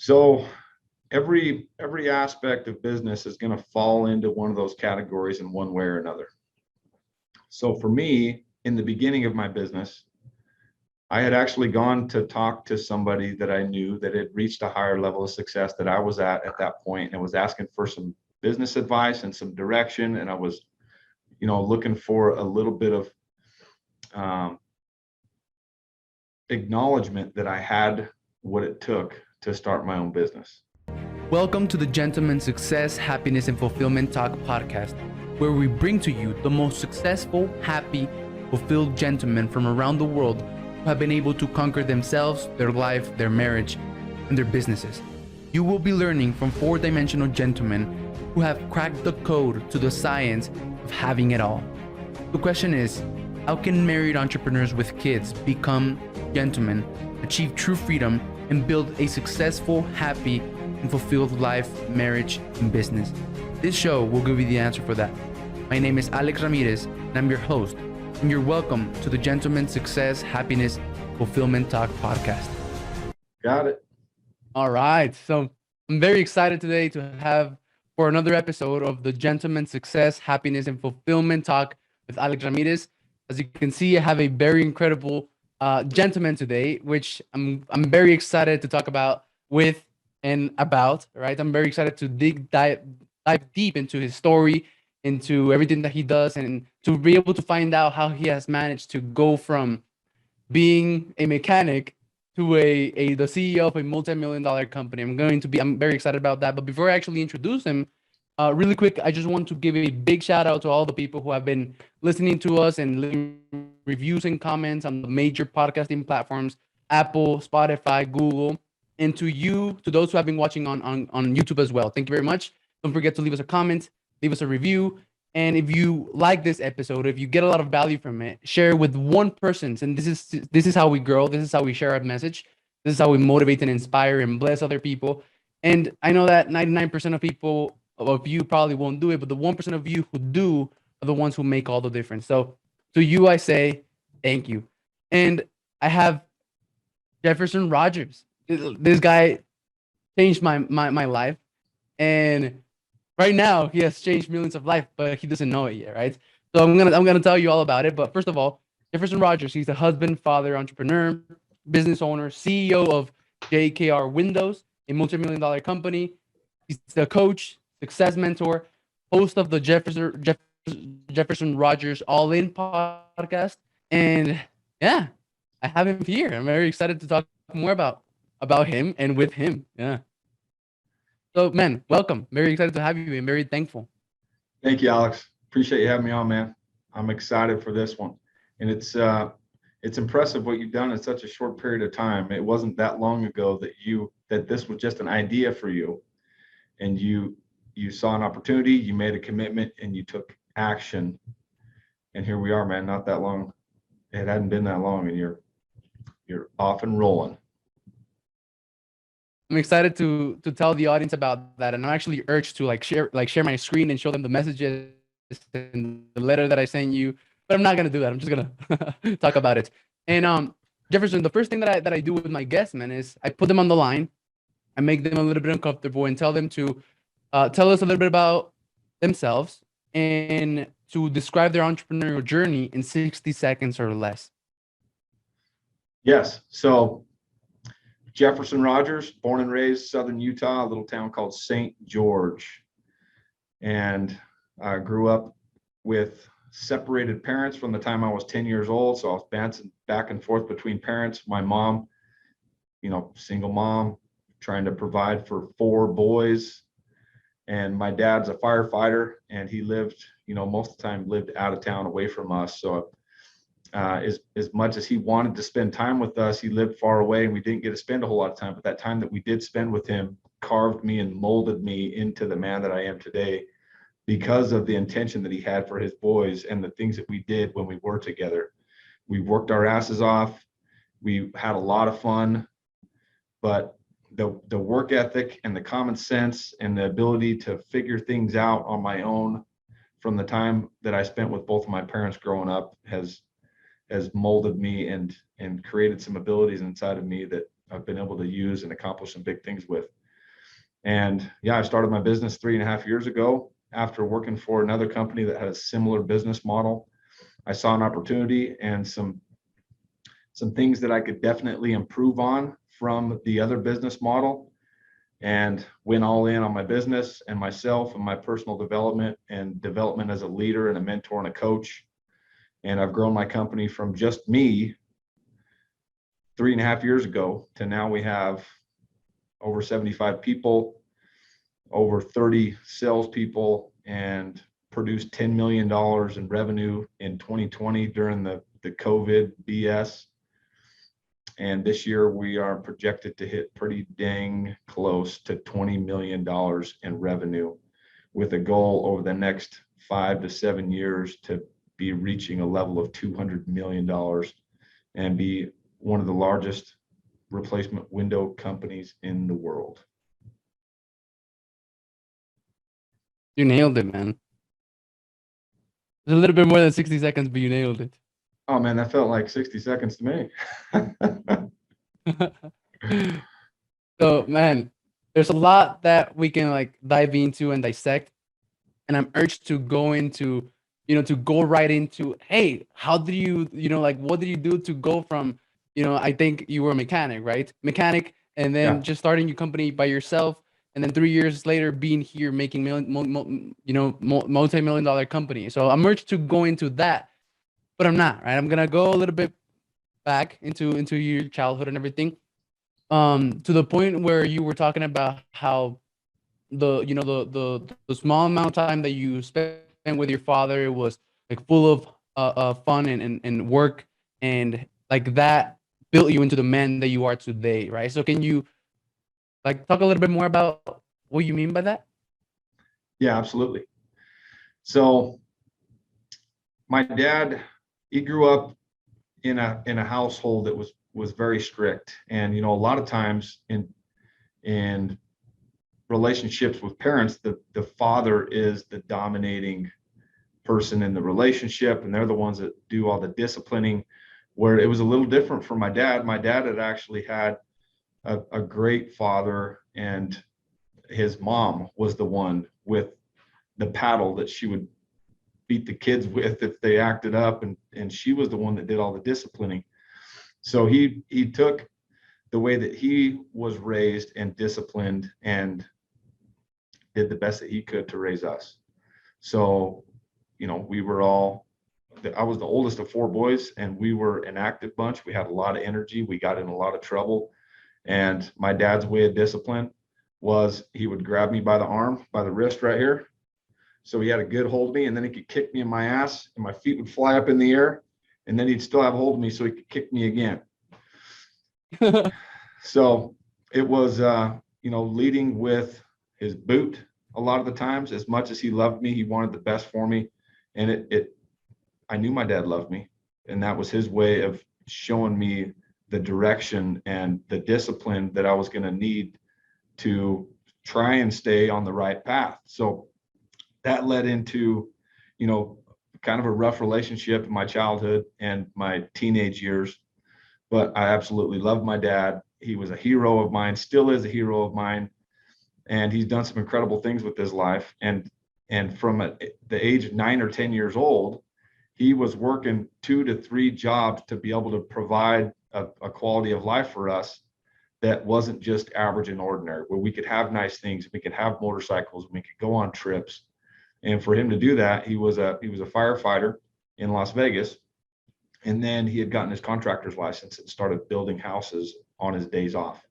So every aspect of business is going to fall into one of those categories in one way or another. So for me, in the beginning of my business, I had actually gone to talk to somebody that I knew that had reached a higher level of success that I was at that point, and was asking for some business advice and some direction. And I was, looking for a little bit of um, acknowledgement that I had what it took to start my own business. Welcome to the Gentleman Success, Happiness, and Fulfillment Talk podcast, where we bring to you the most successful, happy, fulfilled gentlemen from around the world who have been able to conquer themselves, their life, their marriage, and their businesses. You will be learning from four-dimensional gentlemen who have cracked the code to the science of having it all. The question is, how can married entrepreneurs with kids become gentlemen, achieve true freedom, and build a successful, happy, and fulfilled life, marriage, and business? This show will give you the answer for that. My name is Alex Ramirez, and I'm your host, and you're welcome to the Gentleman Success, Happiness, Fulfillment Talk podcast. Got it. All right, so I'm very excited today to have for another episode of the Gentleman Success, Happiness, and Fulfillment Talk with Alex Ramirez. As you can see, I have a very incredible gentleman today, which I'm very excited to talk about with and about, right? I'm very excited to dive deep into his story, into everything that he does, and to be able to find out how he has managed to go from being a mechanic to the CEO of a multi-million-dollar company. I'm very excited about that. But before I actually introduce him, really quick, I just want to give a big shout out to all the people who have been listening to us and leaving reviews and comments on the major podcasting platforms, Apple, Spotify, Google, and to those who have been watching on YouTube as well. Thank you very much. Don't forget to leave us a comment, leave us a review. And if you like this episode, if you get a lot of value from it, share with one person. And this is how we grow. This is how we share our message. This is how we motivate and inspire and bless other people. And I know that 99% of you probably won't do it, but the 1% of you who do are the ones who make all the difference. So to you, I say thank you. And I have Jefferson Rogers. This guy changed my life. And right now, he has changed millions of lives, but he doesn't know it yet, right? So I'm gonna tell you all about it. But first of all, Jefferson Rogers, he's a husband, father, entrepreneur, business owner, CEO of JKR Windows, a multi-million-dollar company. He's the coach, success mentor, host of the Jefferson Rogers All In podcast, and yeah, I have him here. I'm very excited to talk more about him and with him. Yeah. So, man, welcome. Very excited to have you and very thankful. Thank you, Alex. Appreciate you having me on, man. I'm excited for this one. And it's impressive what you've done in such a short period of time. It wasn't that long ago that this was just an idea for you, and you saw an opportunity, you made a commitment, and you took action. And here we are, man. Not that long. It hadn't been that long, and you're off and rolling. I'm excited to tell the audience about that, and I'm actually urged to share my screen and show them the messages and the letter that I sent you. But I'm not gonna do that. I'm just gonna talk about it. And Jefferson, the first thing that I do with my guests, man, is I put them on the line. I make them a little bit uncomfortable and tell them to tell us a little bit about themselves and to describe their entrepreneurial journey in 60 seconds or less. Yes. So Jefferson Rogers, born and raised Southern Utah, a little town called St. George. And I grew up with separated parents from the time I was 10 years old. So I was bouncing back and forth between parents. My mom, single mom, trying to provide for four boys. And my dad's a firefighter, and he lived, most of the time lived out of town away from us. So as much as he wanted to spend time with us, he lived far away, and we didn't get to spend a whole lot of time. But that time that we did spend with him carved me and molded me into the man that I am today, because of the intention that he had for his boys and the things that we did when we were together. We worked our asses off. We had a lot of fun, but the work ethic and the common sense and the ability to figure things out on my own from the time that I spent with both of my parents growing up has molded me and created some abilities inside of me that I've been able to use and accomplish some big things with. And yeah, I started my business 3.5 years ago after working for another company that had a similar business model. I saw an opportunity and some things that I could definitely improve on from the other business model, and went all in on my business and myself and my personal development and development as a leader and a mentor and a coach. And I've grown my company from just me 3.5 years ago to now we have over 75 people, over 30 salespeople, and produced $10 million in revenue in 2020 during the COVID BS. And this year we are projected to hit pretty dang close to $20 million in revenue, with a goal over the next 5 to 7 years to be reaching a level of $200 million and be one of the largest replacement window companies in the world. You nailed it, man. It's a little bit more than 60 seconds, but you nailed it. Oh man, that felt like 60 seconds to me. So, man, there's a lot that we can like dive into and dissect. And I'm urged to go into, to go right into, hey, how did you, like, what did you do to go from, I think you were a mechanic, right? Mechanic, and then Yeah. just starting your company by yourself. And then 3 years later, being here, making multi-million-dollar company. So I'm urged to go into that, but I'm not, right? I'm going to go a little bit back into your childhood and everything. To the point where you were talking about how the small amount of time that you spent with your father was like full of fun and work, and like that built you into the man that you are today, right? So can you like talk a little bit more about what you mean by that? Yeah, absolutely. So my dad, he grew up in a household that was very strict. And a lot of times in relationships with parents, the father is the dominating person in the relationship, and they're the ones that do all the disciplining, where it was a little different for my dad. My dad had actually had a great father, and his mom was the one with the paddle that she would beat the kids with if they acted up, and she was the one that did all the disciplining. So he took the way that he was raised and disciplined and did the best that he could to raise us. So we were all, I was the oldest of 4 boys, and we were an active bunch. We had a lot of energy. We got in a lot of trouble. And my dad's way of discipline was he would grab me by the arm, by the wrist right here. So he had a good hold of me, and then he could kick me in my ass, and my feet would fly up in the air, and then he'd still have hold of me so he could kick me again. So it was, leading with his boot a lot of the times. As much as he loved me, he wanted the best for me. And I knew my dad loved me, and that was his way of showing me the direction and the discipline that I was going to need to try and stay on the right path. So that led into, kind of a rough relationship in my childhood and my teenage years. But I absolutely loved my dad. He was a hero of mine, still is a hero of mine. And he's done some incredible things with his life. And from the age of 9 or 10 years old, he was working 2 to 3 jobs to be able to provide a quality of life for us that wasn't just average and ordinary, where we could have nice things, we could have motorcycles, we could go on trips. And for him to do that, he was a firefighter in Las Vegas. And then he had gotten his contractor's license and started building houses on his days off.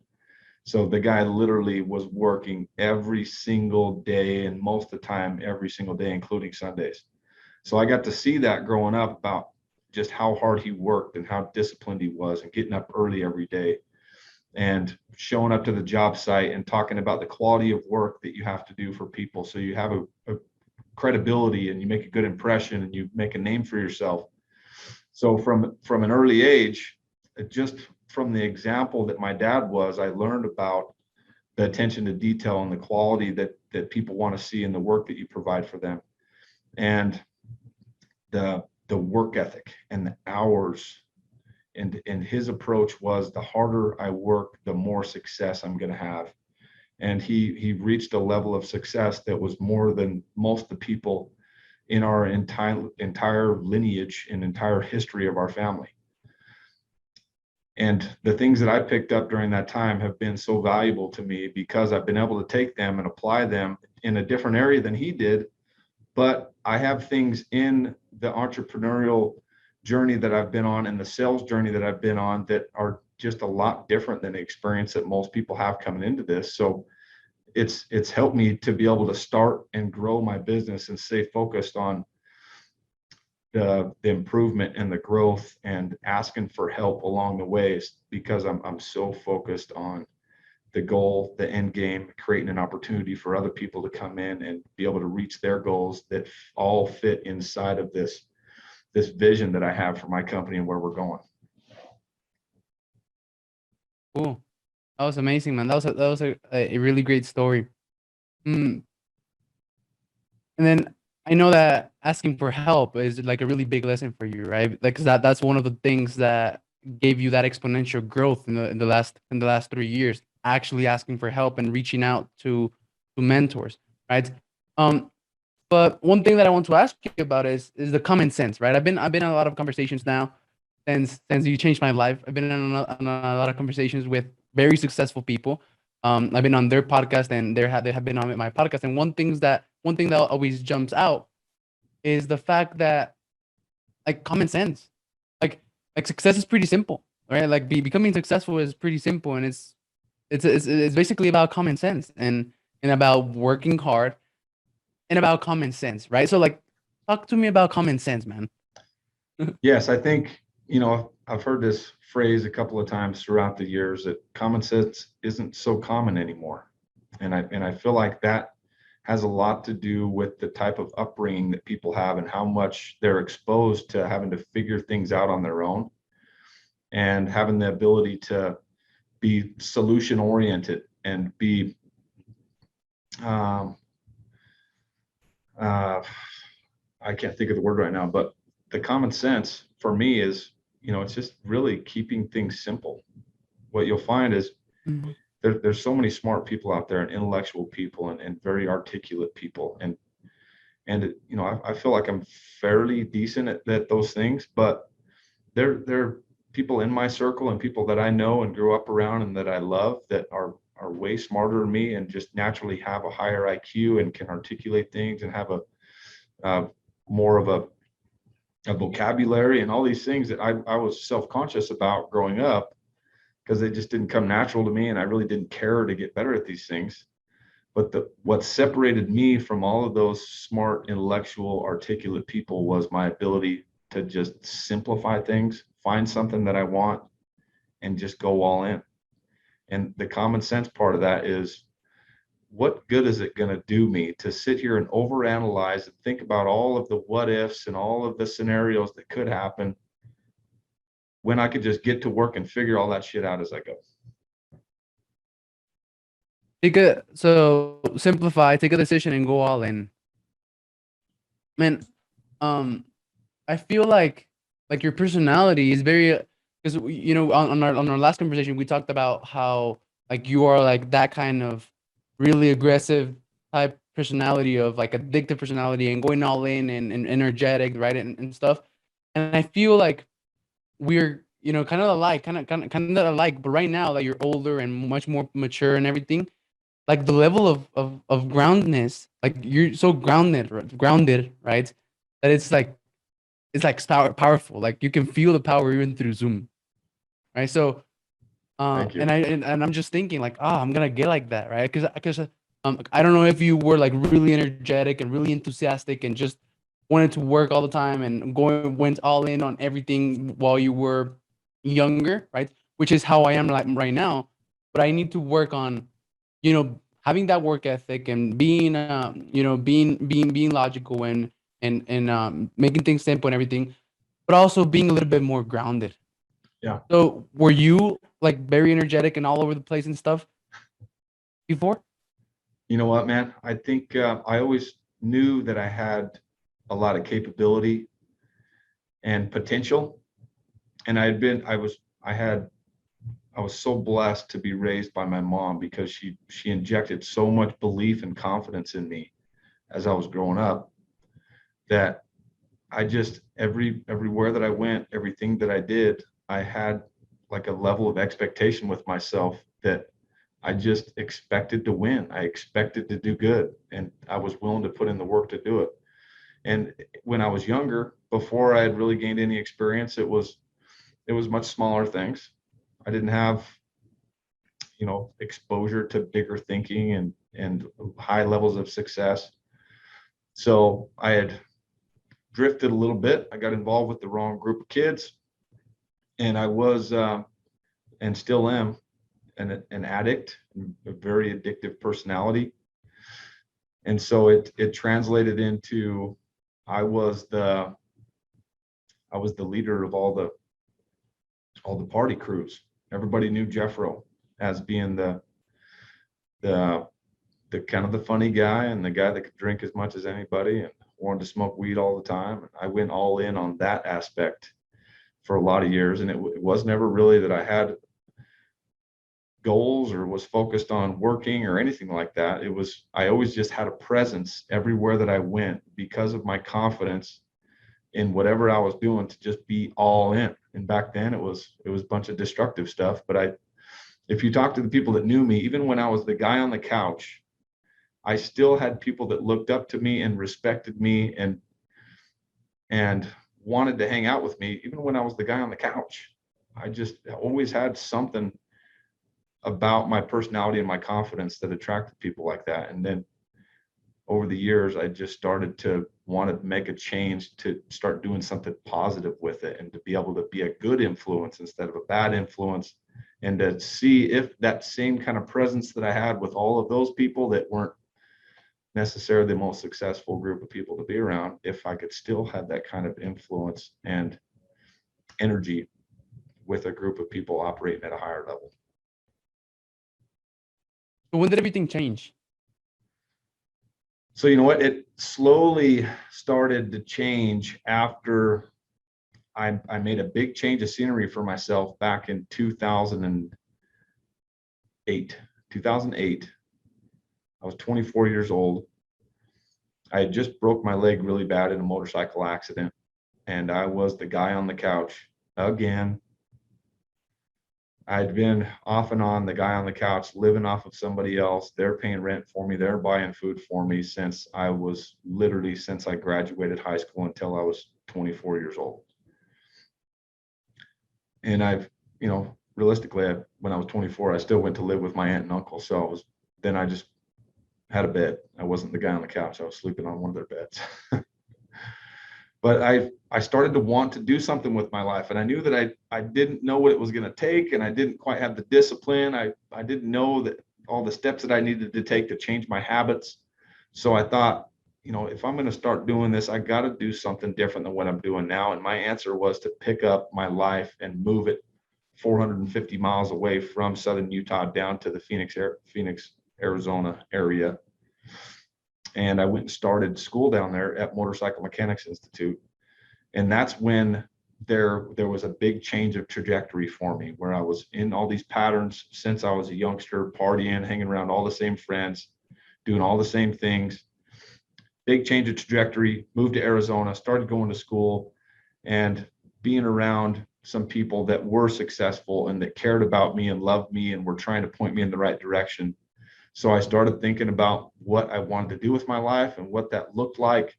So the guy literally was working every single day, and most of the time, every single day, including Sundays. So I got to see that growing up, about just how hard he worked and how disciplined he was, and getting up early every day and showing up to the job site and talking about the quality of work that you have to do for people. So you have a credibility, and you make a good impression, and you make a name for yourself. So from an early age, just from the example that my dad was, I learned about the attention to detail and the quality that people want to see in the work that you provide for them, and the work ethic and the hours and his approach was, the harder I work, the more success I'm going to have. And he reached a level of success that was more than most of the people in our entire lineage and entire history of our family. And the things that I picked up during that time have been so valuable to me, because I've been able to take them and apply them in a different area than he did. But I have things in the entrepreneurial journey that I've been on and the sales journey that I've been on that are just a lot different than the experience that most people have coming into this. So it's helped me to be able to start and grow my business and stay focused on the improvement and the growth, and asking for help along the ways, because I'm so focused on the goal, the end game, creating an opportunity for other people to come in and be able to reach their goals that all fit inside of this vision that I have for my company and where we're going. Cool. That was amazing, man. That was a really great story. Mm. And then I know that asking for help is like a really big lesson for you, right? Like, 'cause that's one of the things that gave you that exponential growth in the last 3 years. Actually asking for help and reaching out to mentors, right? Um, but one thing that I want to ask you about is the common sense, right? I've been in a lot of conversations now since you changed my life. I've been in a lot of conversations with very successful people. I've been on their podcast, and they have been on my podcast. And one thing that always jumps out is the fact that, like, common sense, like like success is pretty simple, right? Like becoming successful is pretty simple, and it's basically about common sense and about working hard and about common sense, right? So, like, talk to me about common sense, man. Yes, I think, I've heard this phrase a couple of times throughout the years, that common sense isn't so common anymore. And I feel like that has a lot to do with the type of upbringing that people have and how much they're exposed to having to figure things out on their own, and having the ability to be solution oriented and be um, I can't think of the word right now, but the common sense for me is, it's just really keeping things simple. What you'll find is Mhm. there's so many smart people out there, and intellectual people, and very articulate people. And I feel like I'm fairly decent at those things, but there are people in my circle and people that I know and grew up around and that I love that are way smarter than me, and just naturally have a higher IQ and can articulate things and have more of a vocabulary and all these things that I was self-conscious about growing up, because they just didn't come natural to me, and I really didn't care to get better at these things. But what separated me from all of those smart, intellectual, articulate people was my ability to just simplify things, find something that I want, and just go all in. And the common sense part of that is, what good is it going to do me to sit here and overanalyze and think about all of the what ifs and all of the scenarios that could happen, when I could just get to work and figure all that shit out as I go? Simplify, take a decision, and go all in. Man, um, I feel like your personality is very, because on our last conversation we talked about how, like, you are like that kind of really aggressive type personality, of like addictive personality, and going all in, and energetic, right, and stuff. And I feel like we're, kind of alike, kind of alike, but right now that you're older and much more mature and everything, like the level of groundedness, like you're so grounded, right, that it's like powerful. Like you can feel the power even through Zoom, right? So, Thank you. and I'm just thinking like, I'm gonna get like that, right? Because I don't know if you were like really energetic and really enthusiastic and just wanted to work all the time and went all in on everything while you were younger, right? Which is how I am like right now. But I need to work on, having that work ethic and being, being logical, and making things simple and everything, but also being a little bit more grounded. Yeah. So were you like very energetic and all over the place and stuff before? You know what, man? I think I always knew that I had a lot of capability and potential. And I was so blessed to be raised by my mom, because she injected so much belief and confidence in me as I was growing up, that I just, everywhere that I went, everything that I did, I had like a level of expectation with myself that I just expected to win. I expected to do good, and I was willing to put in the work to do it. And when I was younger, before I had really gained any experience, it was much smaller things. I didn't have, exposure to bigger thinking and high levels of success. So I had drifted a little bit. I got involved with the wrong group of kids, and I was and still am an addict, a very addictive personality. And so it translated into, I was the leader of all the party crews. Everybody knew Jeffro as being the kind of the funny guy, and the guy that could drink as much as anybody and wanted to smoke weed all the time. I went all in on that aspect for a lot of years, and it was never really that I had goals or was focused on working or anything like that. I always just had a presence everywhere that I went, because of my confidence in whatever I was doing, to just be all in. And back then it was a bunch of destructive stuff. But if you talk to the people that knew me, even when I was the guy on the couch, I still had people that looked up to me and respected me and wanted to hang out with me, even when I was the guy on the couch. I just always had something about my personality and my confidence that attracted people like that. And then over the years, I just started to want to make a change, to start doing something positive with it, and to be able to be a good influence instead of a bad influence, and to see if that same kind of presence that I had with all of those people that weren't necessarily the most successful group of people to be around, if I could still have that kind of influence and energy with a group of people operating at a higher level. So when did everything change? So, you know what? It slowly started to change after I made a big change of scenery for myself back in 2008. 2008. I was 24 years old. I had just broke my leg really bad in a motorcycle accident, and I was the guy on the couch again. I'd been off and on the guy on the couch, living off of somebody else. They're paying rent for me. They're buying food for me since I graduated high school until I was 24 years old. And realistically, when I was 24, I still went to live with my aunt and uncle. So I just had a bed. I wasn't the guy on the couch. I was sleeping on one of their beds. But I started to want to do something with my life, and I knew that I didn't know what it was going to take, and I didn't quite have the discipline. I didn't know that all the steps that I needed to take to change my habits. So I thought, if I'm going to start doing this, I got to do something different than what I'm doing now. And my answer was to pick up my life and move it 450 miles away from southern Utah down to the Phoenix, Arizona area. And I went and started school down there at Motorcycle Mechanics Institute. And that's when there was a big change of trajectory for me, where I was in all these patterns since I was a youngster, partying, hanging around all the same friends, doing all the same things. Big change of trajectory, moved to Arizona, started going to school and being around some people that were successful and that cared about me and loved me and were trying to point me in the right direction. So I started thinking about what I wanted to do with my life and what that looked like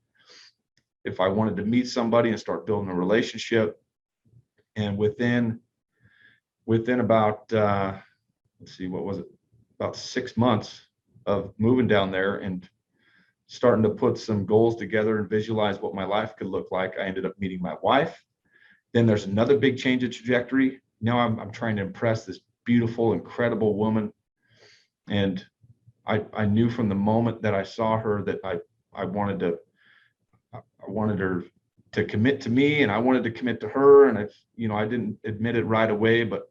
if I wanted to meet somebody and start building a relationship. And within about, about 6 months of moving down there and starting to put some goals together and visualize what my life could look like, I ended up meeting my wife. Then there's another big change of trajectory. Now I'm trying to impress this beautiful, incredible woman. And I knew from the moment that I saw her that I wanted her to commit to me, and I wanted to commit to her. And I didn't admit it right away, but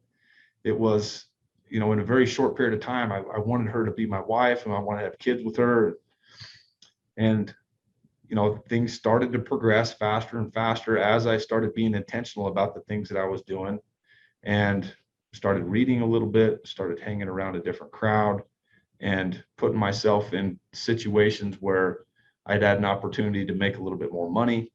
it was, in a very short period of time, I wanted her to be my wife, and I wanted to have kids with her. And things started to progress faster and faster as I started being intentional about the things that I was doing, and started reading a little bit, started hanging around a different crowd, and putting myself in situations where I'd had an opportunity to make a little bit more money.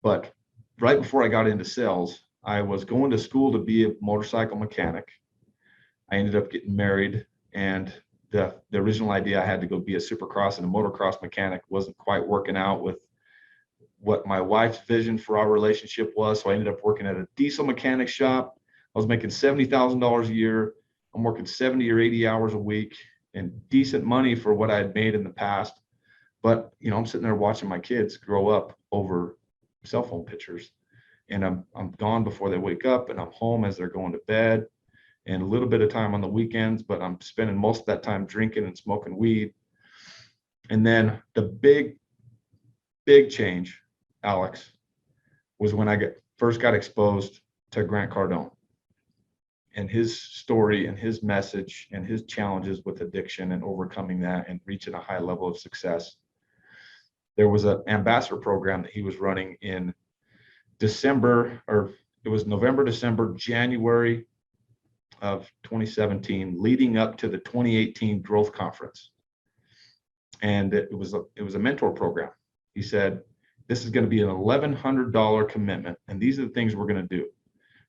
But right before I got into sales, I was going to school to be a motorcycle mechanic. I ended up getting married, and the original idea I had to go be a supercross and a motocross mechanic wasn't quite working out with what my wife's vision for our relationship was. So I ended up working at a diesel mechanic shop. I was making $70,000 a year. I'm working 70 or 80 hours a week, and decent money for what I had made in the past. But, I'm sitting there watching my kids grow up over cell phone pictures, and I'm gone before they wake up, and I'm home as they're going to bed, and a little bit of time on the weekends, but I'm spending most of that time drinking and smoking weed. And then the big change, Alex, was when I first got exposed to Grant Cardone and his story and his message and his challenges with addiction and overcoming that and reaching a high level of success. There was an ambassador program that he was running in December, or it was November, December, January of 2017, leading up to the 2018 growth conference. And it was a mentor program. He said, this is going to be an $1,100 commitment, and these are the things we're going to do.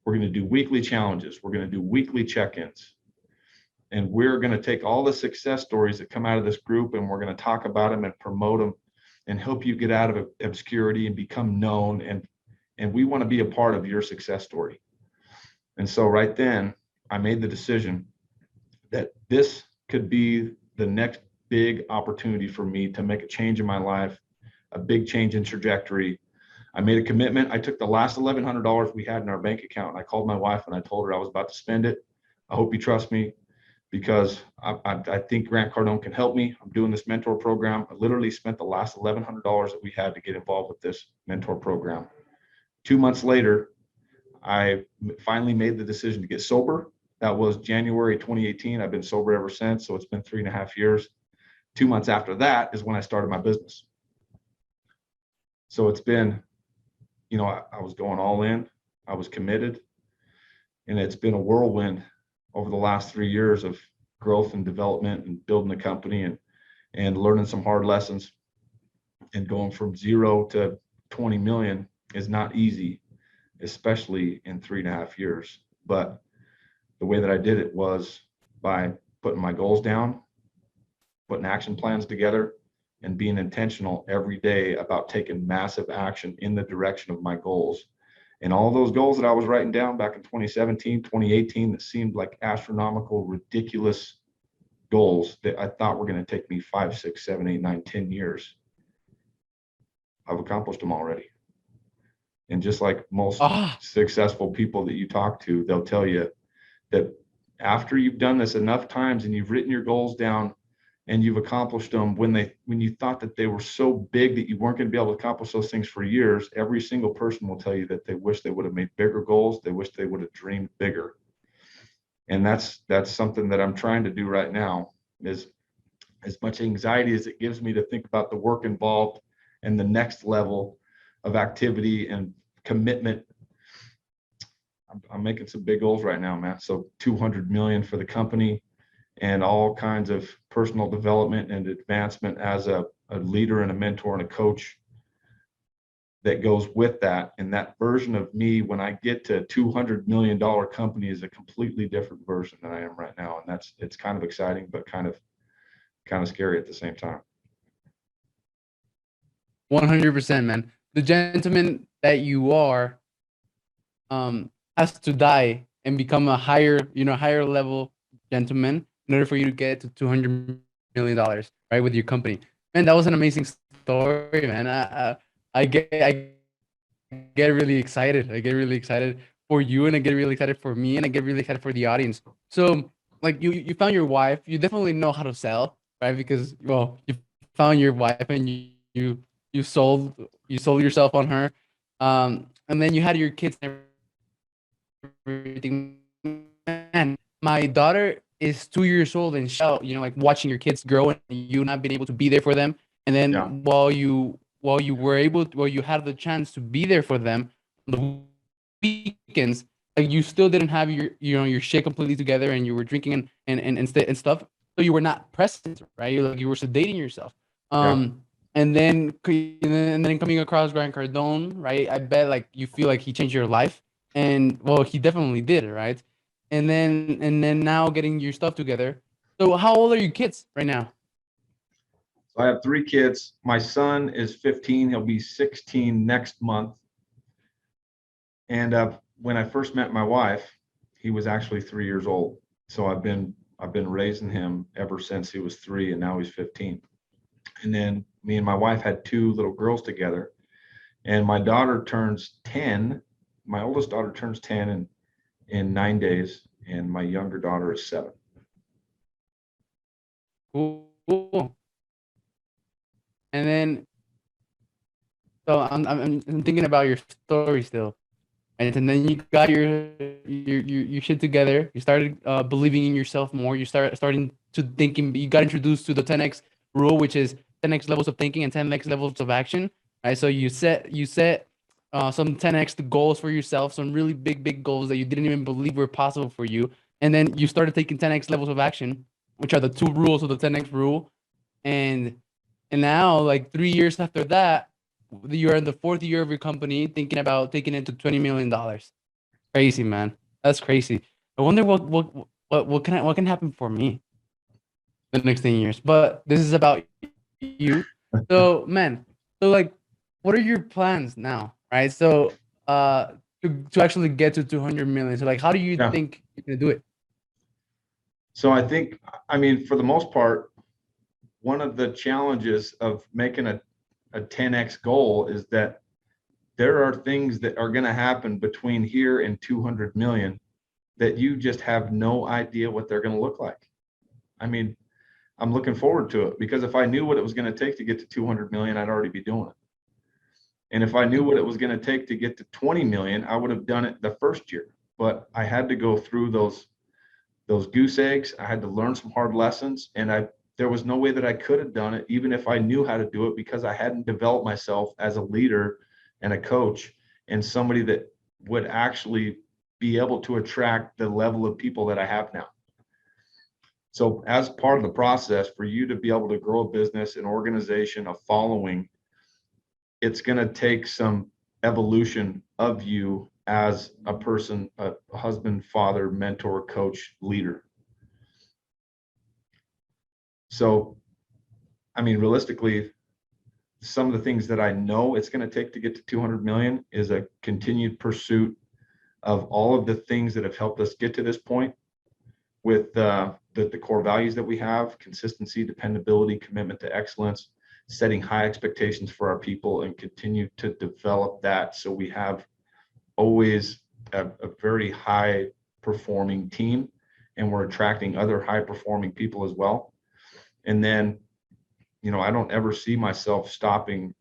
We're going to do weekly challenges. We're going to do weekly check-ins. And we're going to take all the success stories that come out of this group, and we're going to talk about them and promote them and help you get out of obscurity and become known. And we want to be a part of your success story. And so right then, I made the decision that this could be the next big opportunity for me to make a change in my life, a big change in trajectory. I made a commitment. I took the last $1,100 we had in our bank account, and I called my wife and I told her I was about to spend it. I hope you trust me, because I think Grant Cardone can help me. I'm doing this mentor program. I literally spent the last $1,100 that we had to get involved with this mentor program. 2 months later, I finally made the decision to get sober. That was January 2018. I've been sober ever since, so it's been 3.5 years. 2 months after that is when I started my business. So it's been, I was going all in. I was committed, and it's been a whirlwind over the last 3 years of growth and development and building a company and learning some hard lessons. And going from 0 to 20 million is not easy, especially in 3.5 years. But the way that I did it was by putting my goals down, putting action plans together, and being intentional every day about taking massive action in the direction of my goals. And all those goals that I was writing down back in 2017, 2018, that seemed like astronomical, ridiculous goals that I thought were going to take me 5, 6, 7, 8, 9, 10 years, I've accomplished them already. And just like most successful people that you talk to, they'll tell you that after you've done this enough times and you've written your goals down and you've accomplished them, when you thought that they were so big that you weren't going to be able to accomplish those things for years, every single person will tell you that they wish they would have made bigger goals. They wish they would have dreamed bigger. And that's something that I'm trying to do right now. Is as much anxiety as it gives me to think about the work involved and the next level of activity and commitment, I'm making some big goals right now, man. So 200 million for the company, and all kinds of personal development and advancement as a leader and a mentor and a coach that goes with that. And that version of me, when I get to $200 million company, is a completely different version than I am right now. And it's kind of exciting, but kind of scary at the same time. 100%, man. The gentleman that you are has to die and become a higher level gentleman in order for you to get to $200 million, right, with your company. Man, that was an amazing story, man. I get really excited. I get really excited for you, and I get really excited for me, and I get really excited for the audience. So, like, you found your wife. You definitely know how to sell, right? Because, well, you found your wife and you sold yourself on her, and then you had your kids and everything. Man, my daughter is 2 years old, and like watching your kids grow and you not being able to be there for them And then Yeah. while you had the chance to be there for them on the weekends, like you still didn't have your shit completely together, and you were drinking and stuff. So you were not present, right? You were sedating yourself. Yeah. And then coming across Grant Cardone, right? I bet like you feel like he changed your life, and well, he definitely did, right? And then now getting your stuff together. So how old are your kids right now? So I have three kids. My son is 15. He'll be 16 next month. And when I first met my wife, he was actually 3 years old. So I've been raising him ever since he was three, and now he's 15. And then me and my wife had two little girls together. And my daughter turns 10. My oldest daughter turns 10 in 9 days, and my younger daughter is 7. Cool. And then, so I'm thinking about your story still, right? And then you got your shit together. You started believing in yourself more. You starting to thinking. You got introduced to the 10x rule, which is 10x levels of thinking and 10x levels of action, right? So you set some 10x goals for yourself, some really big goals that you didn't even believe were possible for you, and then you started taking 10x levels of action, which are the two rules of the 10x rule, and now, like 3 years after that, you're in the fourth year of your company, thinking about taking it to $20 million. Crazy, man. That's crazy. I wonder what can happen for me the next 10 years. But this is about you. So, man. So, like, what are your plans now, right? So, to actually get to 200 million. So, like, how do you Yeah. think you're gonna do it? So I think, I mean, for the most part, one of the challenges of making a 10x goal is that there are things that are going to happen between here and 200 million that you just have no idea what they're going to look like. I mean, I'm looking forward to it because if I knew what it was going to take to get to 200 million, I'd already be doing it. And if I knew what it was going to take to get to 20 million, I would have done it the first year. But I had to go through those goose eggs. I had to learn some hard lessons, and there was no way that I could have done it, even if I knew how to do it, because I hadn't developed myself as a leader and a coach and somebody that would actually be able to attract the level of people that I have now. So as part of the process, for you to be able to grow a business, an organization, a following, it's going to take some evolution of you as a person, a husband, father, mentor, coach, leader. So, I mean, realistically, some of the things that I know it's going to take to get to 200 million is a continued pursuit of all of the things that have helped us get to this point with the core values that we have: consistency, dependability, commitment to excellence, setting high expectations for our people, and continue to develop that so we have always a very high performing team, and we're attracting other high performing people as well. And then, I don't ever see myself stopping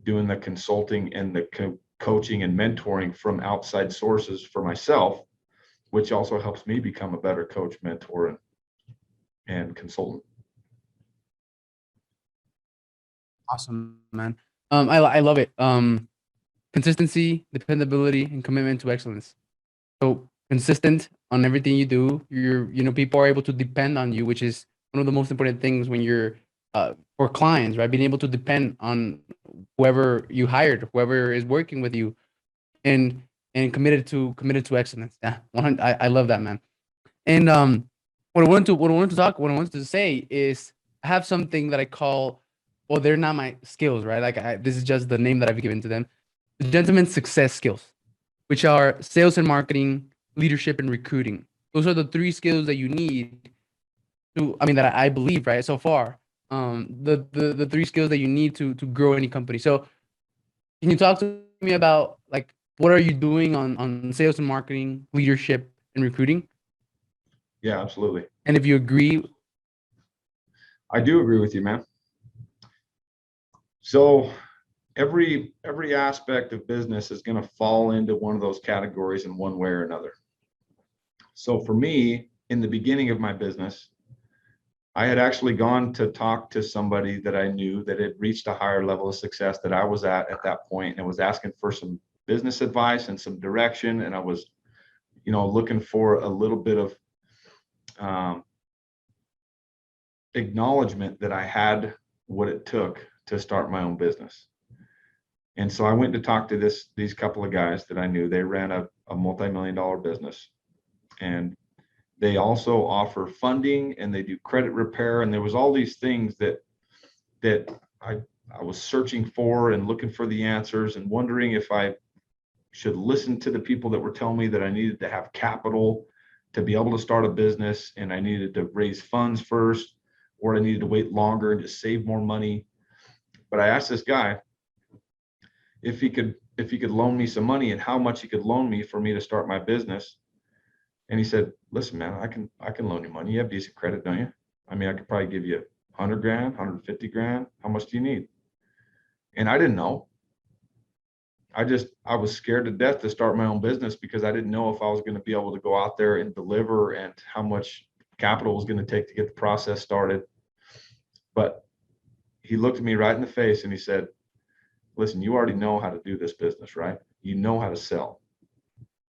doing the consulting and the coaching and mentoring from outside sources for myself, which also helps me become a better coach, mentor, and consultant. Awesome, man. I love it. Consistency, dependability, and commitment to excellence. So consistent on everything you do. People are able to depend on you, which is one of the most important things when you're for clients, right? Being able to depend on whoever you hired, whoever is working with you, and committed to excellence. Yeah, 100. I love that, man. And what I wanted to say is I have something that I call, well, they're not my skills, right? Like this is just the name that I've given to them. The gentleman's success skills, which are sales and marketing, leadership and recruiting. Those are the three skills that you need that I believe, right, so far. The three skills that you need to grow any company. So can you talk to me about like what are you doing on sales and marketing, leadership and recruiting? Yeah, absolutely. And if you agree, I do agree with you, man. So every aspect of business is going to fall into one of those categories in one way or another. So for me, in the beginning of my business, I had actually gone to talk to somebody that I knew that had reached a higher level of success that I was at that point, and was asking for some business advice and some direction. And I was, looking for a little bit of acknowledgement that I had what it took to start my own business. And so I went to talk to these couple of guys that I knew. They ran a multi-million-dollar business, and they also offer funding, and they do credit repair. And there was all these things that I was searching for and looking for the answers, and wondering if I should listen to the people that were telling me that I needed to have capital to be able to start a business, and I needed to raise funds first, or I needed to wait longer and just save more money. But I asked this guy if he could loan me some money, and how much he could loan me for me to start my business. And he said, listen, man, I can loan you money. You have decent credit, don't you? I mean, I could probably give you 100 grand, 150 grand. How much do you need? And I didn't know. I was scared to death to start my own business, because I didn't know if I was going to be able to go out there and deliver, and how much capital was going to take to get the process started. But he looked at me right in the face and he said, listen, you already know how to do this business, right? You know how to sell.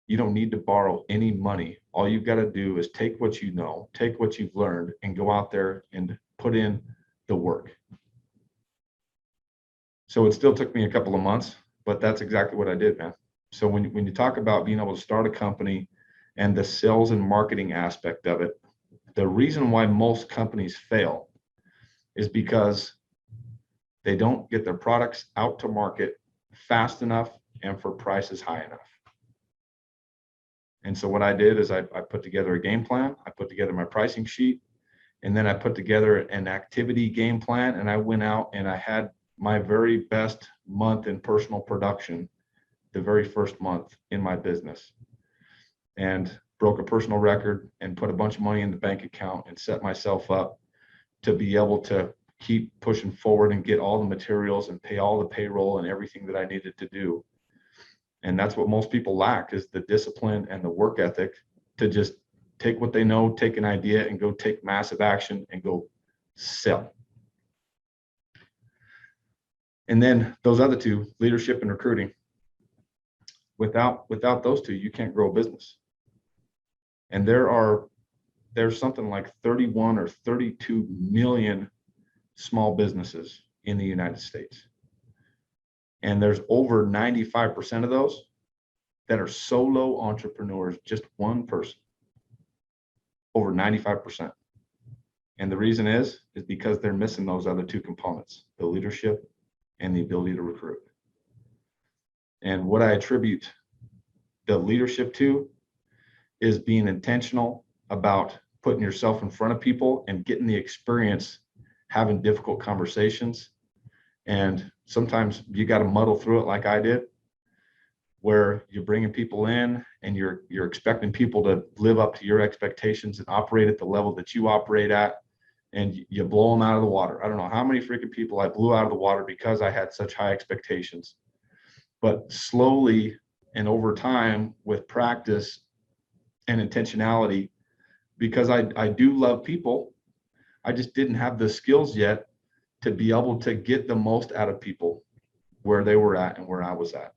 You don't need to borrow any money. All you've got to do is take what you know, take what you've learned, and go out there and put in the work. So it still took me a couple of months, but that's exactly what I did, man. So when you talk about being able to start a company and the sales and marketing aspect of it, the reason why most companies fail is because they don't get their products out to market fast enough and for prices high enough. And so what I did is I put together a game plan, I put together my pricing sheet, and then I put together an activity game plan, and I went out and I had my very best month in personal production, the very first month in my business, and broke a personal record and put a bunch of money in the bank account and set myself up to be able to keep pushing forward and get all the materials and pay all the payroll and everything that I needed to do. And that's what most people lack, is the discipline and the work ethic to just take what they know, take an idea, and go take massive action and go sell. And then those other two, leadership and recruiting, without those two, you can't grow a business. And there's something like 31 or 32 million small businesses in the United States. And there's over 95% of those that are solo entrepreneurs, just one person, over 95%. And the reason is because they're missing those other two components, the leadership and the ability to recruit. And what I attribute the leadership to is being intentional about putting yourself in front of people and getting the experience, having difficult conversations. And sometimes you got to muddle through it, like I did, where you're bringing people in and you're expecting people to live up to your expectations and operate at the level that you operate at, and you blow them out of the water. I don't know how many freaking people I blew out of the water because I had such high expectations. But slowly and over time, with practice and intentionality, because I do love people, I just didn't have the skills yet to be able to get the most out of people where they were at and where I was at.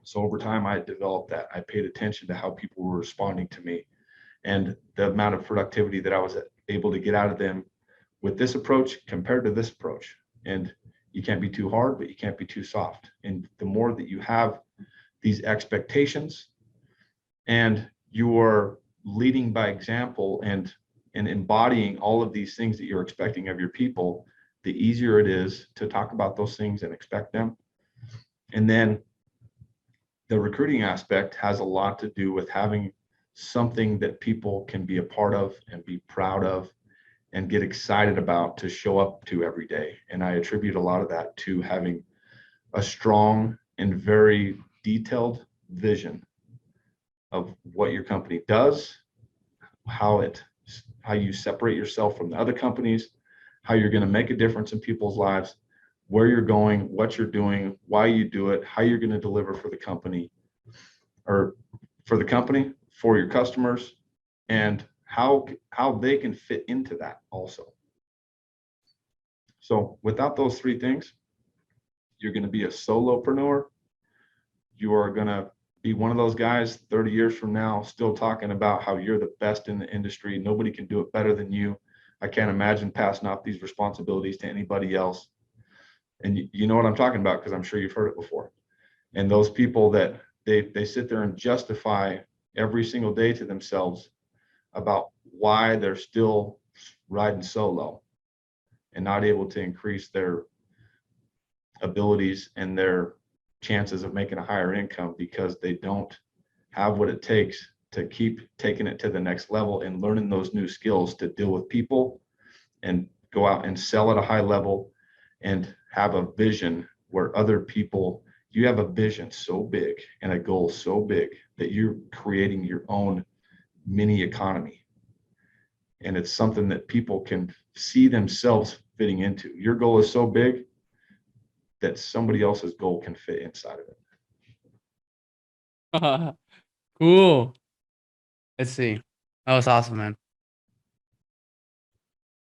So over time, I developed that. I paid attention to how people were responding to me and the amount of productivity that I was able to get out of them with this approach compared to this approach. And you can't be too hard, but you can't be too soft. And the more that you have these expectations and you're leading by example and embodying all of these things that you're expecting of your people, the easier it is to talk about those things and expect them. And then the recruiting aspect has a lot to do with having something that people can be a part of and be proud of and get excited about to show up to every day. And I attribute a lot of that to having a strong and very detailed vision of what your company does, how you separate yourself from the other companies, how you're going to make a difference in people's lives, where you're going, what you're doing, why you do it, how you're going to deliver for the company, or for the company, for your customers, and how they can fit into that also. So without those three things, you're going to be a solopreneur. You are going to be one of those guys 30 years from now still talking about how you're the best in the industry. Nobody can do it better than you. I can't imagine passing off these responsibilities to anybody else. And you know what I'm talking about, because I'm sure you've heard it before. And those people that they sit there and justify every single day to themselves about why they're still riding solo and not able to increase their abilities and their chances of making a higher income because they don't have what it takes to keep taking it to the next level and learning those new skills to deal with people and go out and sell at a high level and have a vision where other people, you have a vision so big and a goal so big that you're creating your own mini economy. And it's something that people can see themselves fitting into. Your goal is so big that somebody else's goal can fit inside of it. Cool. Let's see. That was awesome, man.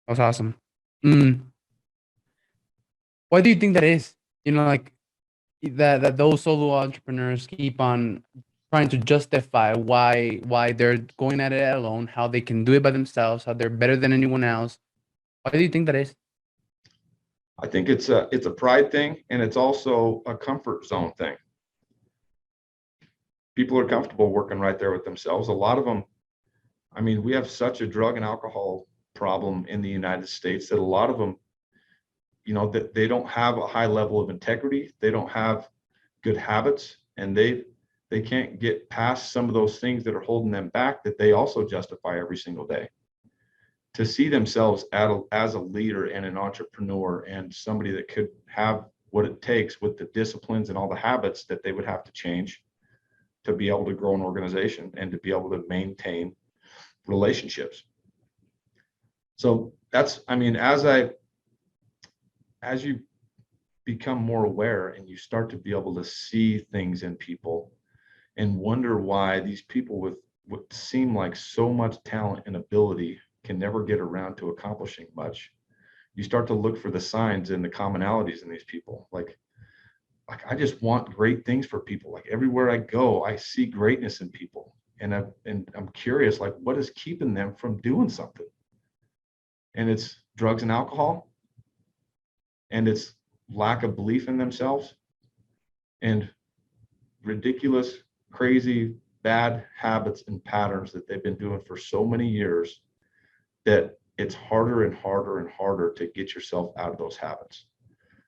That was awesome. Why do you think that is? Like that those solo entrepreneurs keep on trying to justify why they're going at it alone, how they can do it by themselves, how they're better than anyone else. Why do you think that is? I think it's a pride thing, and it's also a comfort zone thing. People are comfortable working right there with themselves. A lot of them, I mean, we have such a drug and alcohol problem in the United States that a lot of them, that they don't have a high level of integrity. They don't have good habits, and they can't get past some of those things that are holding them back that they also justify every single day. To see themselves as a leader and an entrepreneur and somebody that could have what it takes with the disciplines and all the habits that they would have to change to be able to grow an organization and to be able to maintain relationships. So that's, I mean, as you become more aware and you start to be able to see things in people and wonder why these people with what seem like so much talent and ability can never get around to accomplishing much, you start to look for the signs and the commonalities in these people. Like I just want great things for people. Like everywhere I go, I see greatness in people, and I'm curious, like, what is keeping them from doing something? And it's drugs and alcohol, and it's lack of belief in themselves, and ridiculous, crazy, bad habits and patterns that they've been doing for so many years that it's harder and harder and harder to get yourself out of those habits,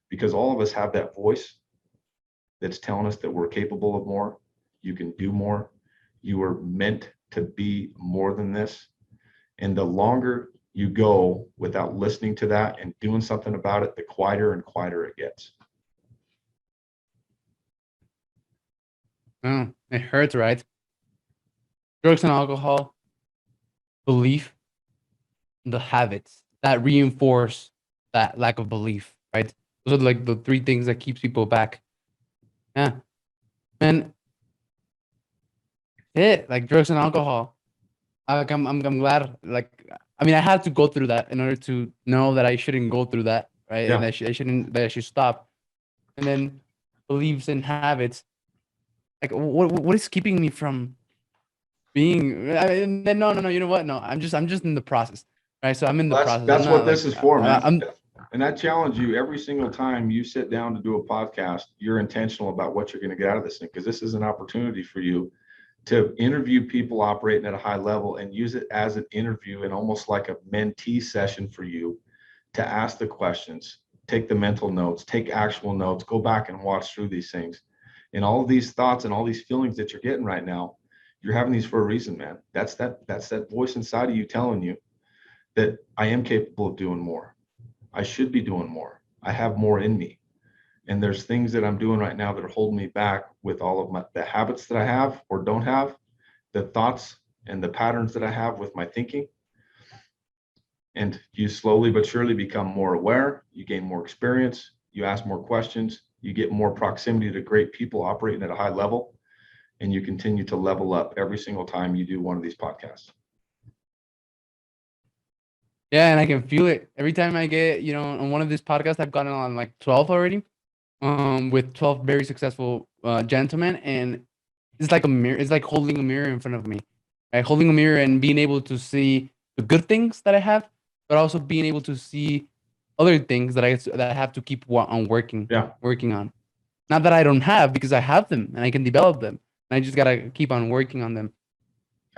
because all of us have that voice that's telling us that we're capable of more. You can do more. You were meant to be more than this. And the longer you go without listening to that and doing something about it, the quieter and quieter it gets. Oh, it hurts, right? Drugs and alcohol, belief, the habits that reinforce that lack of belief, right? Those are like the three things that keeps people back. Yeah. And like drugs and alcohol. I'm glad. Like, I mean, I had to go through that in order to know that I shouldn't go through that, right? Yeah. And that I should stop. And then beliefs and habits. Like, what is keeping me from being? I mean, no. You know what? No, I'm just in the process, right? So I'm in the process. I'm That's not what like this is for, man. I'm. And I challenge you, every single time you sit down to do a podcast, you're intentional about what you're going to get out of this thing, because this is an opportunity for you to interview people operating at a high level and use it as an interview and almost like a mentee session for you to ask the questions, take the mental notes, take actual notes, go back and watch through these things. And all of these thoughts and all these feelings that you're getting right now, you're having these for a reason, man. That's that voice inside of you telling you that I am capable of doing more. I should be doing more. I have more in me. And there's things that I'm doing right now that are holding me back with all of the habits that I have or don't have, the thoughts and the patterns that I have with my thinking. And you slowly but surely become more aware, you gain more experience, you ask more questions, you get more proximity to great people operating at a high level, and you continue to level up every single time you do one of these podcasts. Yeah, and I can feel it every time I get, on one of these podcasts. I've gotten on like 12 already, with 12 very successful gentlemen, and it's like a mirror. It's like holding a mirror in front of me, right? Holding a mirror and being able to see the good things that I have, but also being able to see other things that I have to keep on Yeah, working on. Not that I don't have, because I have them and I can develop them. And I just gotta keep on working on them.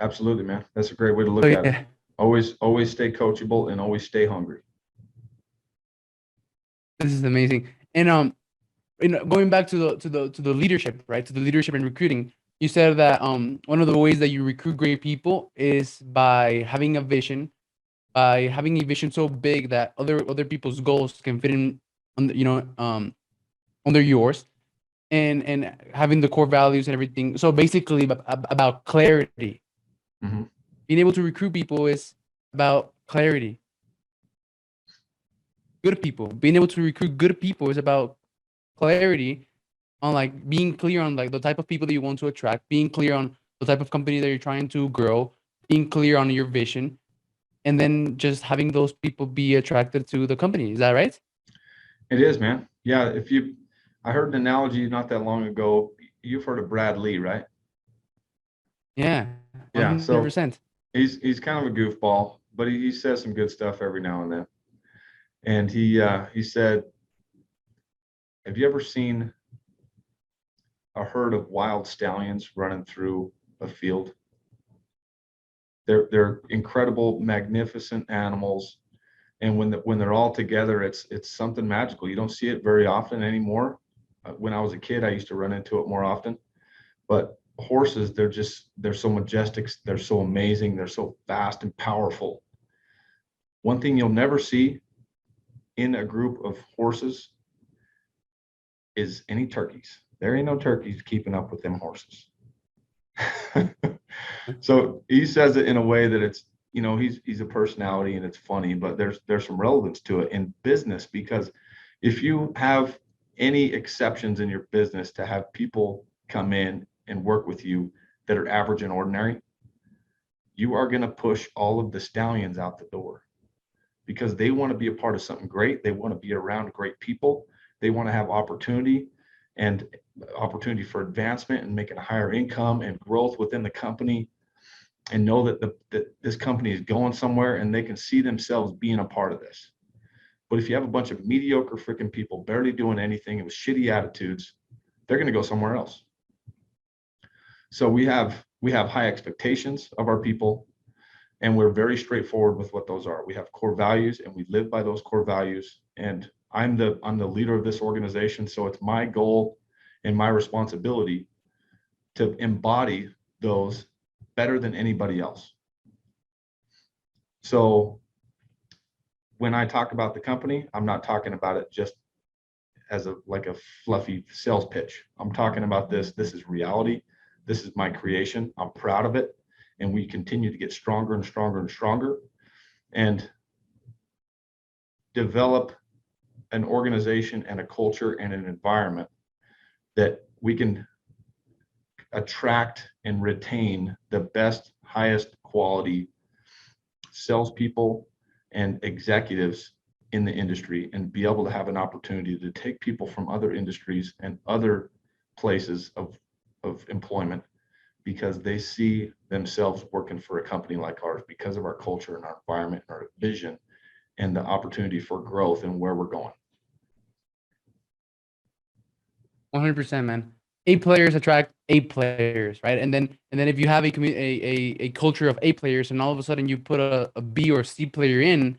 absolutely, man. That's a great way to So look at it. yeah, Always stay coachable and always stay hungry. this is amazing. And going back to the leadership, right? To the leadership and recruiting. You said that one of the ways that you recruit great people is by having a vision so big that other people's goals can fit in on under yours, and having the core values and everything. So basically about clarity. Hmm. Being able to recruit people is about clarity. Good people. Being able to recruit good people is about clarity on like being clear on like the type of people that you want to attract, being clear on the type of company that you're trying to grow, being clear on your vision, and then just having those people be attracted to the company. Is that right? It is, man. Yeah, I heard an analogy not that long ago. You've heard of Brad Lee, right? Yeah, Yeah. So 100%. he's kind of a goofball, but he says some good stuff every now and then. And he said, "Have you ever seen a herd of wild stallions running through a field? They're incredible, magnificent animals, and when they're all together, it's something magical. You don't see it very often anymore. When I was a kid, I used to run into it more often. But horses, they're so majestic, they're so amazing, they're so fast and powerful. One thing you'll never see in a group of horses is any turkeys. There ain't no turkeys keeping up with them horses." So he says it in a way that it's, he's a personality and it's funny, but there's some relevance to it in business, because if you have any exceptions in your business to have people come in and work with you that are average and ordinary, you are going to push all of the stallions out the door, because they want to be a part of something great. They want to be around great people. They want to have and opportunity for advancement and making a higher income and growth within the company, and know that this company is going somewhere and they can see themselves being a part of this. But if you have a bunch of mediocre freaking people barely doing anything and with shitty attitudes, they're going to go somewhere else. So we have high expectations of our people, and we're very straightforward with what those are. We have core values and we live by those core values. And I'm the leader of this organization, so it's my goal and my responsibility to embody those better than anybody else. So when I talk about the company, I'm not talking about it just as a fluffy sales pitch. I'm talking about this. This is reality. This is my creation. I'm proud of it. And we continue to get stronger and stronger and stronger, and develop an organization and a culture and an environment that we can attract and retain the best, highest quality salespeople and executives in the industry, and be able to have an opportunity to take people from other industries and other places of employment, because they see themselves working for a company like ours because of our culture and our environment and our vision and the opportunity for growth and where we're going. 100%, man. A players attract A players, right? And then if you have a culture of A players, and all of a sudden you put a B or C player in,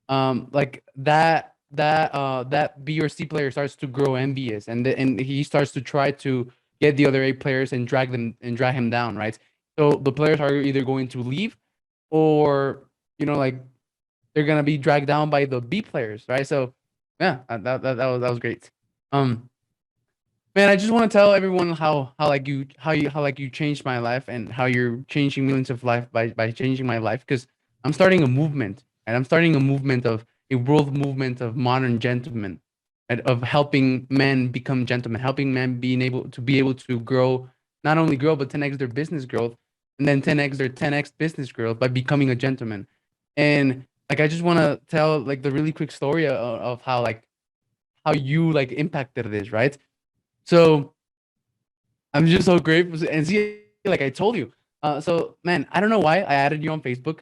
like that B or C player starts to grow envious, and he starts to try to get the other A players and drag him down, right? So the players are either going to leave, or like they're gonna be dragged down by the B players, right? So yeah, that was great. Um, Man, I just want to tell everyone how you changed my life, and how you're changing millions of life by changing my life, because I'm starting a movement, and I'm starting a movement of a world movement of modern gentlemen, and of helping men become gentlemen, helping men be able to grow, not only grow but 10x their business growth, and then 10x their 10x business growth by becoming a gentleman. And like I just want to tell like the really quick story of how you like impacted this, right? So I'm just so grateful. And see, like I told you, so man, I don't know why I added you on Facebook,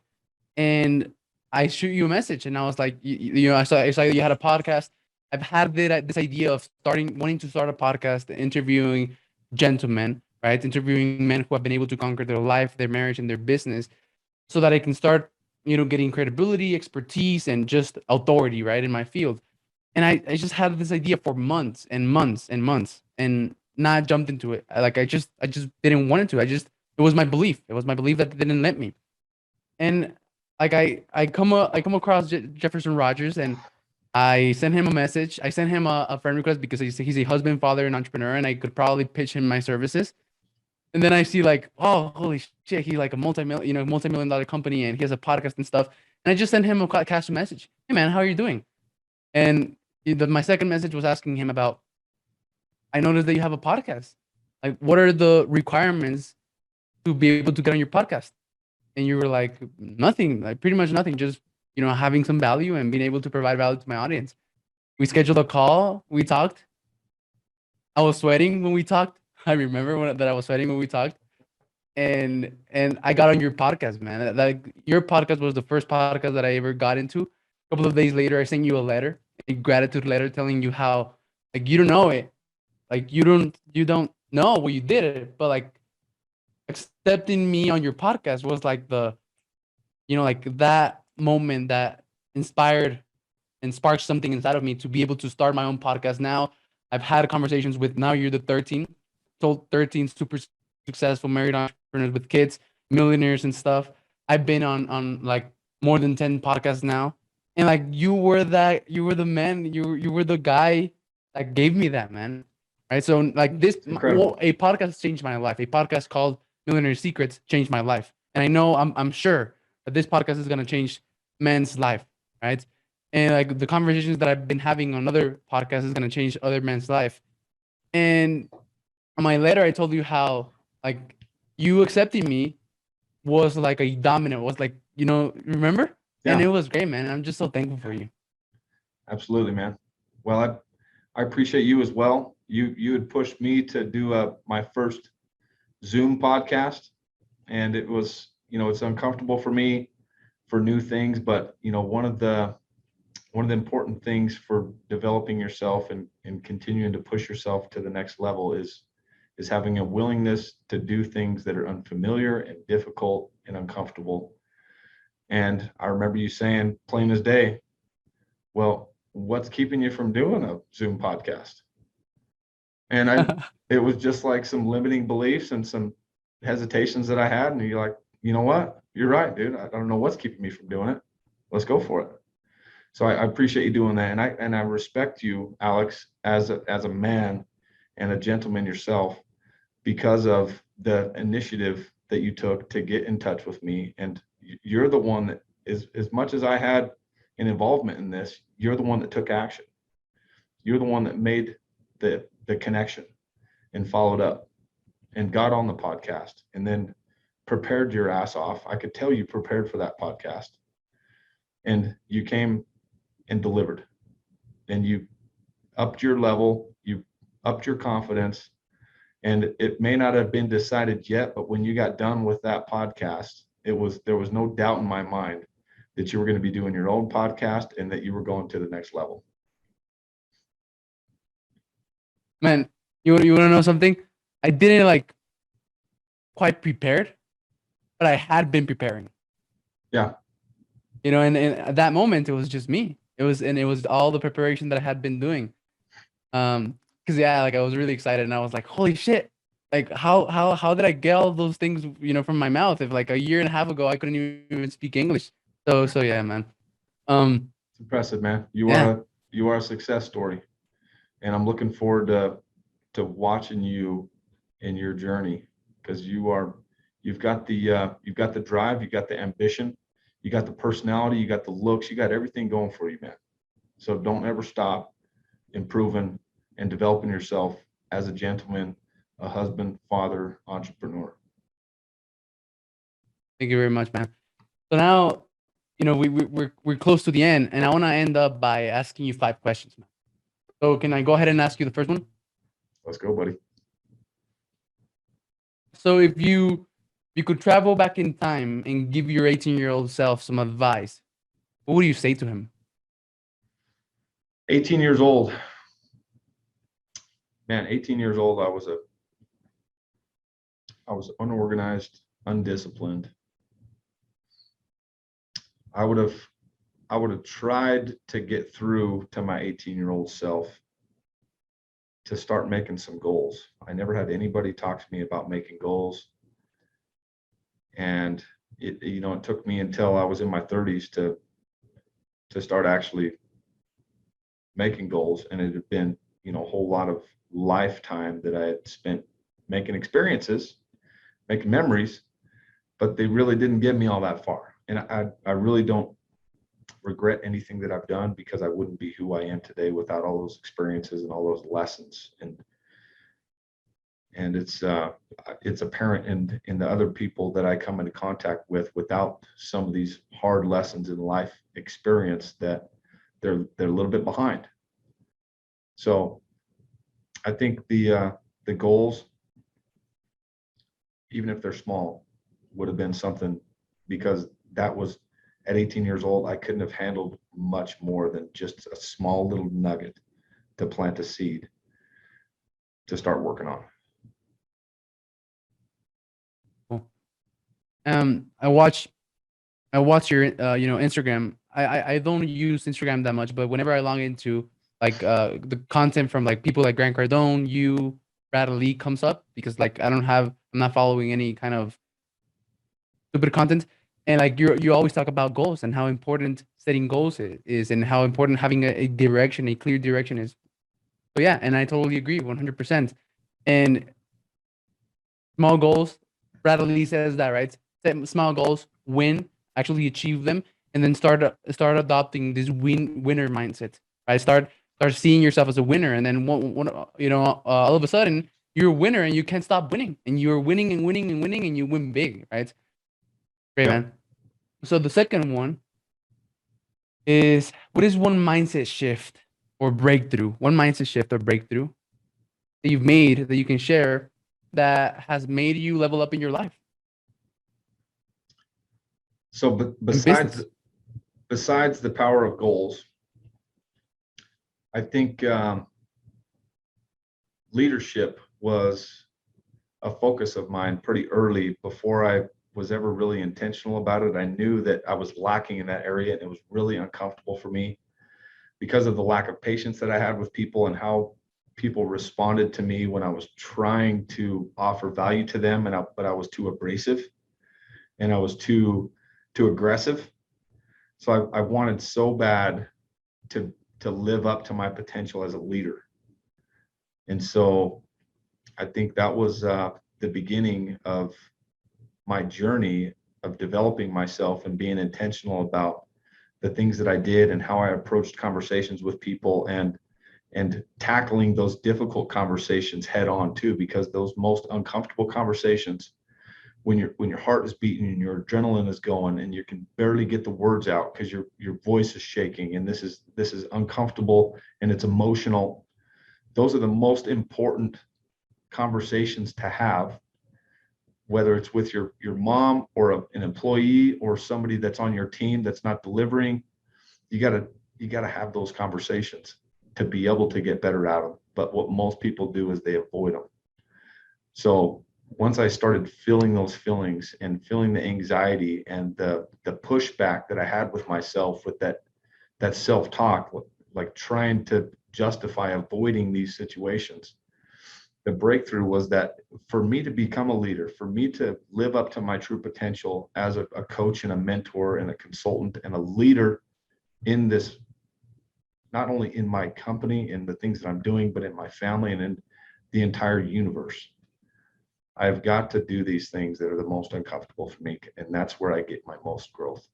and I shoot you a message, and I was like, you know, I saw you had a podcast. I've had this idea of wanting to start a podcast, interviewing gentlemen, right? Interviewing men who have been able to conquer their life, their marriage, and their business, so that I can start, you know, getting credibility, expertise, and just authority, right, in my field. And I just had this idea for months and months and months, and not jumped into it. I just didn't want it to. It was my belief. It was my belief that they didn't let me. And like I come across Jefferson Rogers, and I sent him a message. I sent him a friend request because he's a husband, father, and entrepreneur, and I could probably pitch him my services. And then I see like, oh, holy shit, he's like a multi-million dollar company, and he has a podcast and stuff. And I just sent him a casual message. Hey man, how are you doing? And my second message was asking him about, I noticed that you have a podcast. Like, what are the requirements to be able to get on your podcast? And you were like, nothing, like pretty much nothing, just, you know, having some value and being able to provide value to my audience. We scheduled a call. We talked. I was sweating when we talked. I remember that I was sweating when we talked. And I got on your podcast, man. Like your podcast was the first podcast that I ever got into. A couple of days later, I sent you a letter, a gratitude letter, telling you how like you don't know it, like you don't know what you did it, but like accepting me on your podcast was like the, you know, like that moment that inspired and sparked something inside of me to be able to start my own podcast. Now I've had conversations with, now you're the 13, told 13 super successful married entrepreneurs with kids, millionaires and stuff. I've been on like more than 10 podcasts now. And like you were the man, you were the guy that gave me that, man. Right? So like this, Incredible. a podcast changed my life. A podcast called Millionaire Secrets changed my life. And I know I'm sure that this podcast is going to change men's life, right? And like the conversations that I've been having on other podcasts is going to change other men's life. And on my letter, I told you how like you accepting me was like a dominant, was like, you know, remember? And Yeah, it was great, man. I'm just so thankful for you. absolutely, man. Well, I appreciate you as well. You had pushed me to do my first Zoom podcast, and it was, you know, it's uncomfortable for me for new things, but you know, one of the important things for developing yourself and continuing to push yourself to the next level is having a willingness to do things that are unfamiliar and difficult and uncomfortable. And I remember you saying plain as day, well, what's keeping you from doing a Zoom podcast? And it was just like some limiting beliefs and some hesitations that I had. And you're like, you know what? You're right, dude. I don't know what's keeping me from doing it. Let's go for it. So I appreciate you doing that. And I respect you, Alex, as a man and a gentleman yourself, because of the initiative that you took to get in touch with me. And you're the one that is, as much as I had an involvement in this, you're the one that took action. You're the one that made the connection and followed up and got on the podcast and then prepared your ass off. I could tell you prepared for that podcast, and you came and delivered, and you upped your level, you upped your confidence. And it may not have been decided yet, but when you got done with that podcast, there was no doubt in my mind that you were going to be doing your own podcast and that you were going to the next level. Man, you want to know something? I didn't like quite prepared, but I had been preparing. Yeah. You know, and at that moment it was just me. It was all the preparation that I had been doing. Because yeah, like I was really excited, and I was like, holy shit. Like how did I get all those things, you know, from my mouth if like a year and a half ago I couldn't even speak English. So yeah, man. Um It's impressive, man. yeah. You are a success story. And I'm looking forward to watching you in your journey, because you've got the drive, you got the ambition, you got the personality, you got the looks, you got everything going for you, man. So don't ever stop improving and developing yourself as a gentleman, a husband, father, entrepreneur. Thank you very much, man. So now we're close to the end, and I want to end up by asking you 5 questions, man. So can I go ahead and ask you the first one? Let's go, buddy. So if you could travel back in time and give your 18-year-old self some advice, what would you say to him? 18 years old. Man, 18 years old, I was unorganized, undisciplined. I would have tried to get through to my 18-year-old self to start making some goals. I never had anybody talk to me about making goals. And it took me until I was in my 30s to start actually making goals. And it had been, a whole lot of lifetime that I had spent making experiences, making memories, but they really didn't get me all that far. And I really don't regret anything that I've done, because I wouldn't be who I am today without all those experiences and all those lessons. And it's apparent in the other people that I come into contact with, without some of these hard lessons in life experience, that they're a little bit behind. So I think the goals, even if they're small, would have been something, because that was, at 18 years old, I couldn't have handled much more than just a small little nugget to plant a seed to start working on. Cool. I watch your Instagram. I don't use Instagram that much, but whenever I log into the content from like people like Grant Cardone, you, Brad Lee comes up, because like I'm not following any kind of stupid content. And like you always talk about goals and how important setting goals is, and how important having a direction, a clear direction is. So yeah, and I totally agree 100%. And small goals, Bradley says that, right? Set small goals, win, actually achieve them, and then start adopting this winner mindset, right? Start seeing yourself as a winner, and then all of a sudden you're a winner, and you can't stop winning, and you're winning and winning and winning, and you win big, right? Great, Yep. man. So the second one is, what is one mindset shift or breakthrough? One mindset shift or breakthrough that you've made that you can share that has made you level up in your life? So business. besides the power of goals, I think leadership was a focus of mine pretty early. Before I was ever really intentional about it, I knew that I was lacking in that area, and it was really uncomfortable for me because of the lack of patience that I had with people, and how people responded to me when I was trying to offer value to them, but I was too abrasive, and I was too aggressive. So I wanted so bad to live up to my potential as a leader. And so I think that was the beginning of my journey of developing myself and being intentional about the things that I did and how I approached conversations with people, and tackling those difficult conversations head on too, because those most uncomfortable conversations, when your heart is beating and your adrenaline is going and you can barely get the words out because your voice is shaking, and this is uncomfortable and it's emotional, those are the most important conversations to have, whether it's with your mom or an employee or somebody that's on your team that's not delivering. You got to have those conversations to be able to get better at them. But what most people do is they avoid them. So once I started feeling those feelings and feeling the anxiety and the pushback that I had with myself, with that self-talk, like trying to justify avoiding these situations, the breakthrough was that for me to become a leader, for me to live up to my true potential as a coach and a mentor and a consultant and a leader in this, not only in my company and the things that I'm doing, but in my family and in the entire universe, I've got to do these things that are the most uncomfortable for me. And that's where I get my most growth.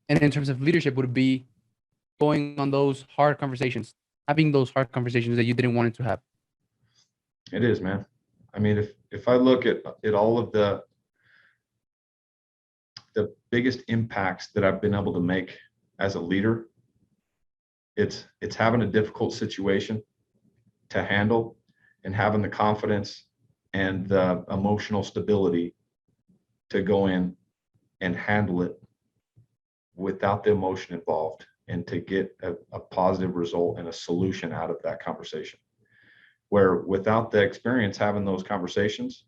And in terms of leadership, would it be going on those hard conversations, having those hard conversations that you didn't want to have? It is, man. I mean, if I look at all of the biggest impacts that I've been able to make as a leader, it's having a difficult situation to handle and having the confidence and the emotional stability to go in and handle it without the emotion involved, and to get a positive result and a solution out of that conversation. Where without the experience having those conversations,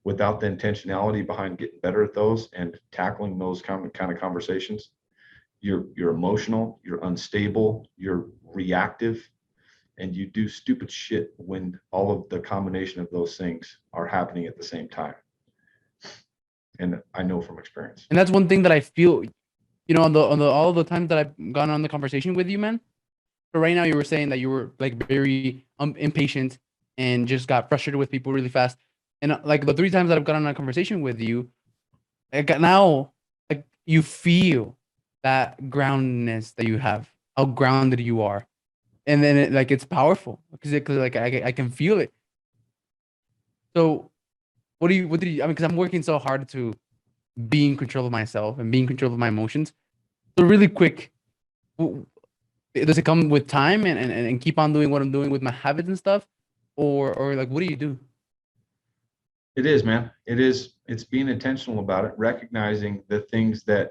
without the intentionality behind getting better at those and tackling those kind of conversations, you're emotional, you're unstable, you're reactive, and you do stupid shit when all of the combination of those things are happening at the same time. And I know from experience. And that's one thing that I feel, on the all the times that I've gone on the conversation with you, man. So right now you were saying that you were like very impatient and just got frustrated with people really fast. And like the 3 times that I've gotten on a conversation with you, now like you feel that groundedness that you have, how grounded you are, and then it's powerful because like I can feel it. So what did you? I mean, because I'm working so hard to be in control of myself and be in control of my emotions. So really quick, does it come with time and keep on doing what I'm doing with my habits and stuff, or like what do you do? It is, man. It's being intentional about it, recognizing the things that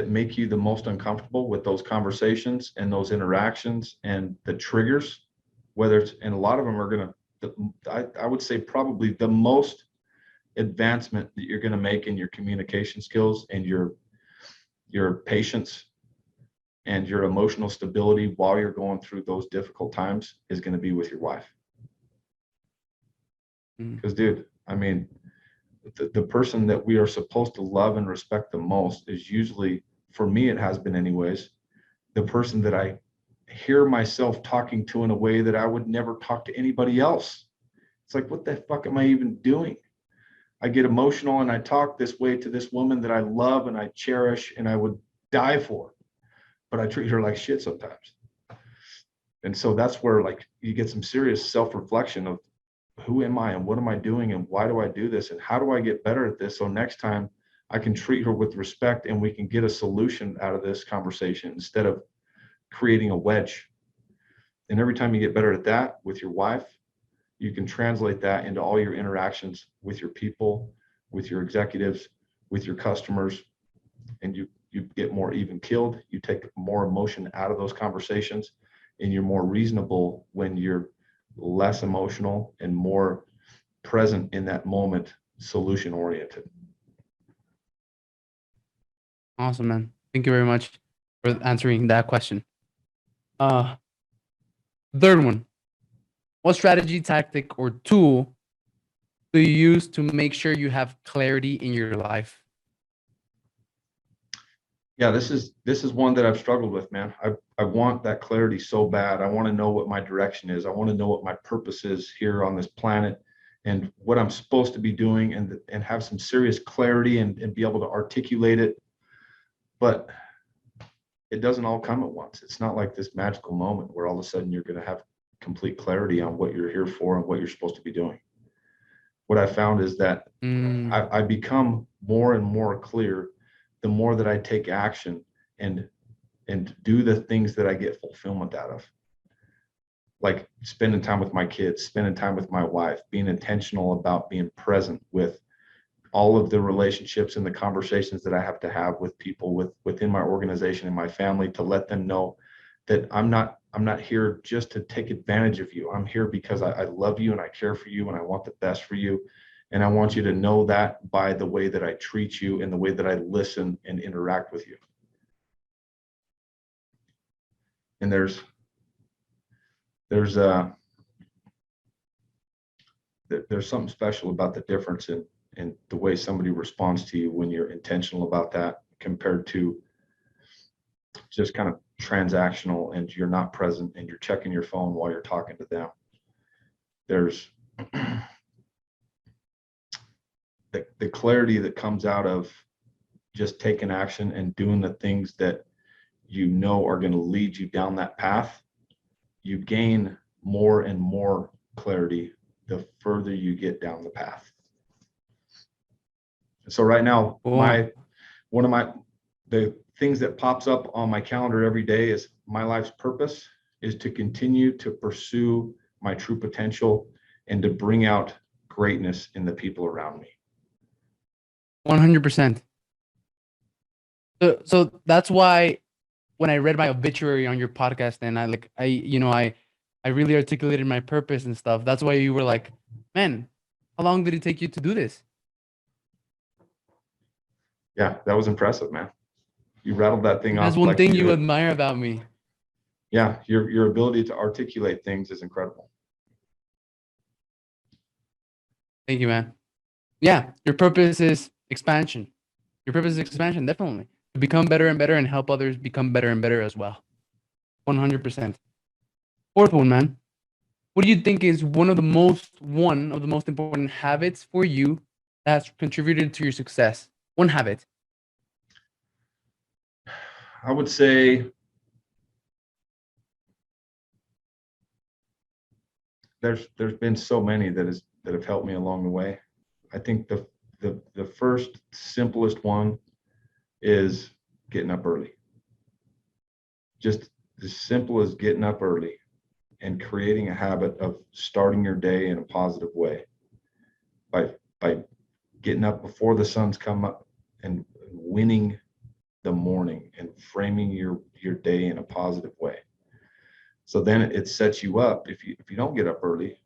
make you the most uncomfortable with those conversations and those interactions and the triggers, whether it's, and a lot of them are going to, I would say probably the most advancement that you're going to make in your communication skills and your patience and your emotional stability while you're going through those difficult times is going to be with your wife. Because, dude, I mean, the person that we are supposed to love and respect the most is usually, for me, it has been anyways, the person that I hear myself talking to in a way that I would never talk to anybody else. It's like, what the fuck am I even doing? I get emotional and I talk this way to this woman that I love and I cherish and I would die for, but I treat her like shit sometimes. And so that's where like you get some serious self-reflection of, who am I and what am I doing and why do I do this and how do I get better at this, so next time I can treat her with respect and we can get a solution out of this conversation instead of creating a wedge. And every time you get better at that with your wife, you can translate that into all your interactions with your people, with your executives, with your customers, and you get more even keeled. You take more emotion out of those conversations, and you're more reasonable when you're less emotional and more present in that moment, solution oriented. Awesome, man. Thank you very much for answering that question. Third one. What strategy, tactic, or tool do you use to make sure you have clarity in your life? Yeah, this is one that I've struggled with, man. I want that clarity so bad. I want to know what my direction is. I want to know what my purpose is here on this planet and what I'm supposed to be doing, and have some serious clarity and be able to articulate it. But it doesn't all come at once. It's not like this magical moment where all of a sudden you're going to have complete clarity on what you're here for and what you're supposed to be doing. What I found is that I become more and more clear the more that I take action and do the things that I get fulfillment out of. Like spending time with my kids, spending time with my wife, being intentional about being present with all of the relationships and the conversations that I have to have with people within my organization and my family, to let them know that I'm not here just to take advantage of you. I'm here because I love you and I care for you and I want the best for you. And I want you to know that by the way that I treat you and the way that I listen and interact with you. And there's something special about the difference in the way somebody responds to you when you're intentional about that, compared to just kind of transactional and you're not present and you're checking your phone while you're talking to them. There's the clarity that comes out of just taking action and doing the things that you know are going to lead you down that path. You gain more and more clarity the further you get down the path. So right now, Cool. the things that pops up on my calendar every day is my life's purpose is to continue to pursue my true potential and to bring out greatness in the people around me. 100%. So that's why when I read my obituary on your podcast and I really articulated my purpose and stuff. That's why you were like, man, how long did it take you to do this? Yeah, that was impressive, man. You rattled that thing That's off one like thing you you did. admire about me. Yeah, your ability to articulate things is incredible. Thank you, man. Yeah, your purpose is expansion. Your purpose is expansion, definitely. To become better and better and help others become better and better as well. 100%. Fourth one, man. What do you think is one of the most important habits for you that's contributed to your success? One habit. I would say there's been so many that have helped me along the way. I think the first simplest one is getting up early. Just as simple as getting up early and creating a habit of starting your day in a positive way by getting up before the sun's come up and winning the morning and framing your day in a positive way. So then it sets you up. If you don't get up early,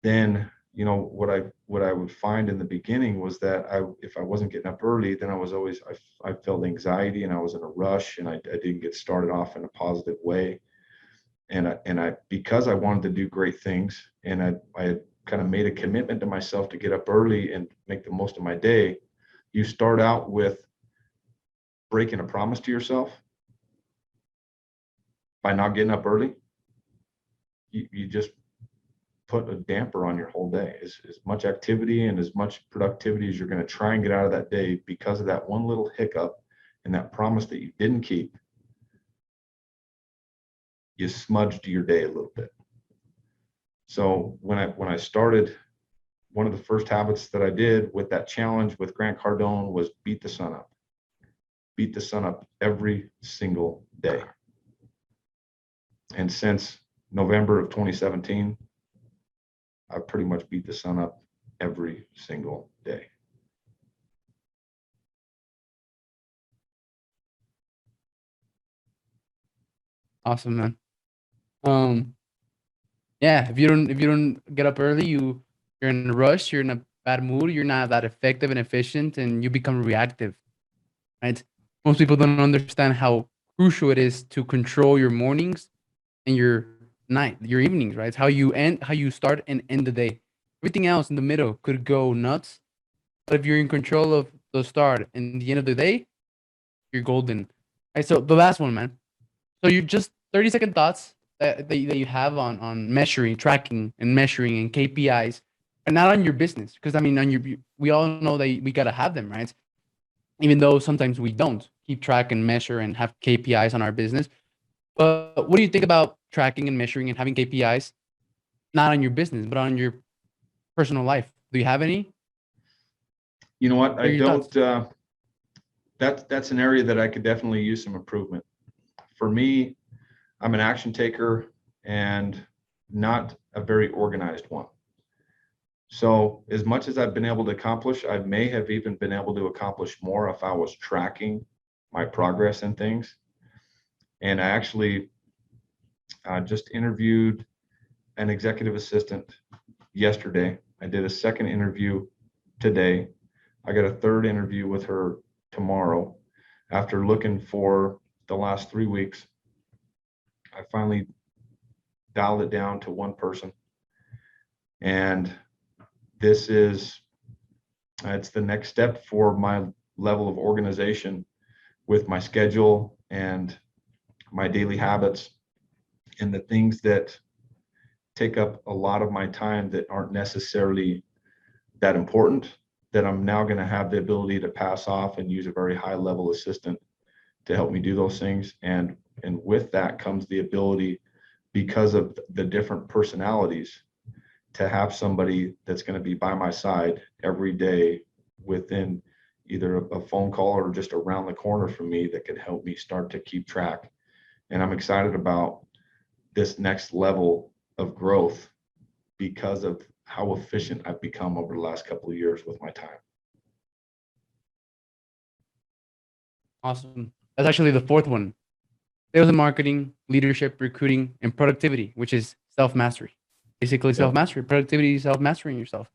then what I would find in the beginning was that if I wasn't getting up early, then I felt anxiety and I was in a rush and I didn't get started off in a positive way. And I because I wanted to do great things and I had kind of made a commitment to myself to get up early and make the most of my day. You start out with breaking a promise to yourself by not getting up early. You just put a damper on your whole day. As much activity and as much productivity as you're going to try and get out of that day because of that one little hiccup and that promise that you didn't keep, you smudged your day a little bit. So when I started, one of the first habits that I did with that challenge with Grant Cardone was beat the sun up. Beat the sun up every single day. And since November of 2017, I pretty much beat the sun up every single day. Awesome, man. Yeah, if you don't get up early, you're in a rush, you're in a bad mood, you're not that effective and efficient, and you become reactive, right? Most people don't understand how crucial it is to control your mornings and your evenings, right? How you start and end the day. Everything else in the middle could go nuts, but if you're in control of the start and the end of the day, you're golden. Right. So the last one, man. So you just 30-second thoughts that you have on measuring, tracking, and measuring and KPIs, and not on your business, because I mean, we all know that we gotta have them, right? Even though sometimes we don't keep track and measure and have KPIs on our business. But what do you think about tracking and measuring and having KPIs, not on your business, but on your personal life? Do you have any? You know what? What I are your thoughts? don't. That's an area that I could definitely use some improvement. For me, I'm an action taker and not a very organized one. So as much as I've been able to accomplish, I may have even been able to accomplish more if I was tracking my progress in things. And I actually just interviewed an executive assistant yesterday. I did a second interview today. I got a third interview with her tomorrow. After looking for the last 3 weeks, I finally dialed it down to one person. And this is, it's the next step for my level of organization with my schedule and my daily habits and the things that take up a lot of my time that aren't necessarily that important, that I'm now going to have the ability to pass off and use a very high level assistant to help me do those things. And with that comes the ability, because of the different personalities, to have somebody that's going to be by my side every day within either a phone call or just around the corner from me that can help me start to keep track. And I'm excited about this next level of growth because of how efficient I've become over the last couple of years with my time. Awesome. That's actually the fourth one. Sales and marketing, leadership, recruiting, and productivity, which is self-mastery. Basically, Yep. self-mastery, productivity, self-mastering yourself.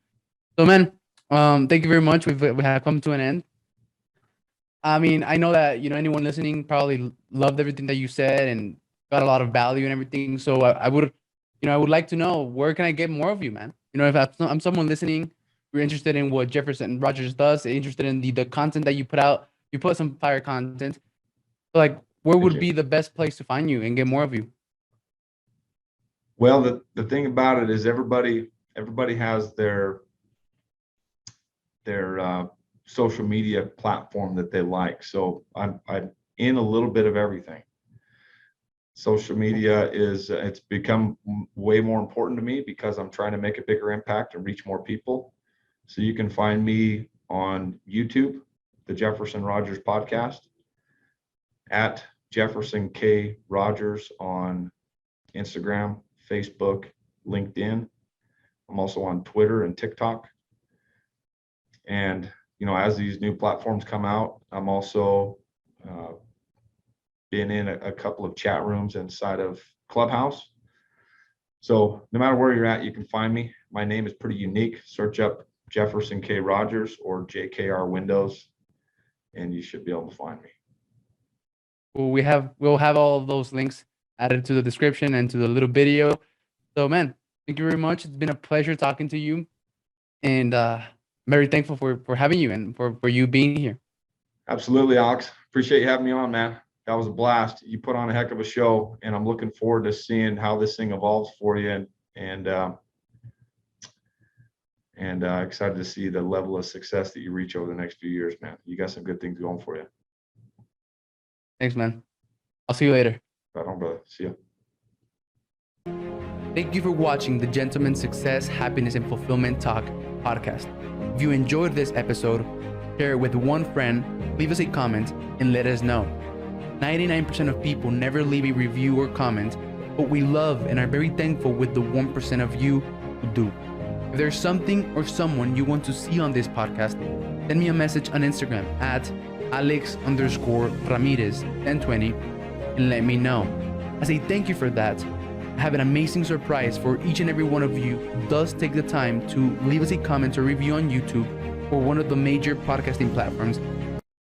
So, man, thank you very much. We have come to an end. I mean, I know that anyone listening probably loved everything that you said and got a lot of value and everything. So I would, I would like to know, where can I get more of you, man? If I'm someone listening, you're interested in what Jefferson Rogers does, interested in the content that you put out, you put some fire content. So, like, where Thank would you. be the best place to find you and get more of you? Well, the thing about it is everybody has their social media platform that they like. So I'm in a little bit of everything. Social media it's become way more important to me because I'm trying to make a bigger impact and reach more people. So you can find me on YouTube, the Jefferson Rogers podcast, at Jefferson K. Rogers on Instagram, Facebook, LinkedIn. I'm also on Twitter and TikTok. And, as these new platforms come out, I'm also been in a couple of chat rooms inside of Clubhouse. So no matter where you're at, you can find me. My name is pretty unique. Search up Jefferson K. Rogers or JKR Windows, and you should be able to find me. Well, we'll have all of those links added to the description and to the little video. So, man, thank you very much. It's been a pleasure talking to you, and I'm very thankful for having you and for you being here. Absolutely, Alex. Appreciate you having me on, man. That was a blast. You put on a heck of a show, and I'm looking forward to seeing how this thing evolves for you, and excited to see the level of success that you reach over the next few years, man. You got some good things going for you. Thanks, man. I'll see you later. Right on, brother. See ya. Thank you for watching the Gentleman's Success, Happiness, and Fulfillment Talk podcast. If you enjoyed this episode, share it with one friend, leave us a comment, and let us know. 99% of people never leave a review or comment, but we love and are very thankful with the 1% of you who do. If there's something or someone you want to see on this podcast, send me a message on Instagram at Alex_Ramirez1020 and let me know. As a thank you for that, I have an amazing surprise for each and every one of you who does take the time to leave us a comment or review on YouTube or one of the major podcasting platforms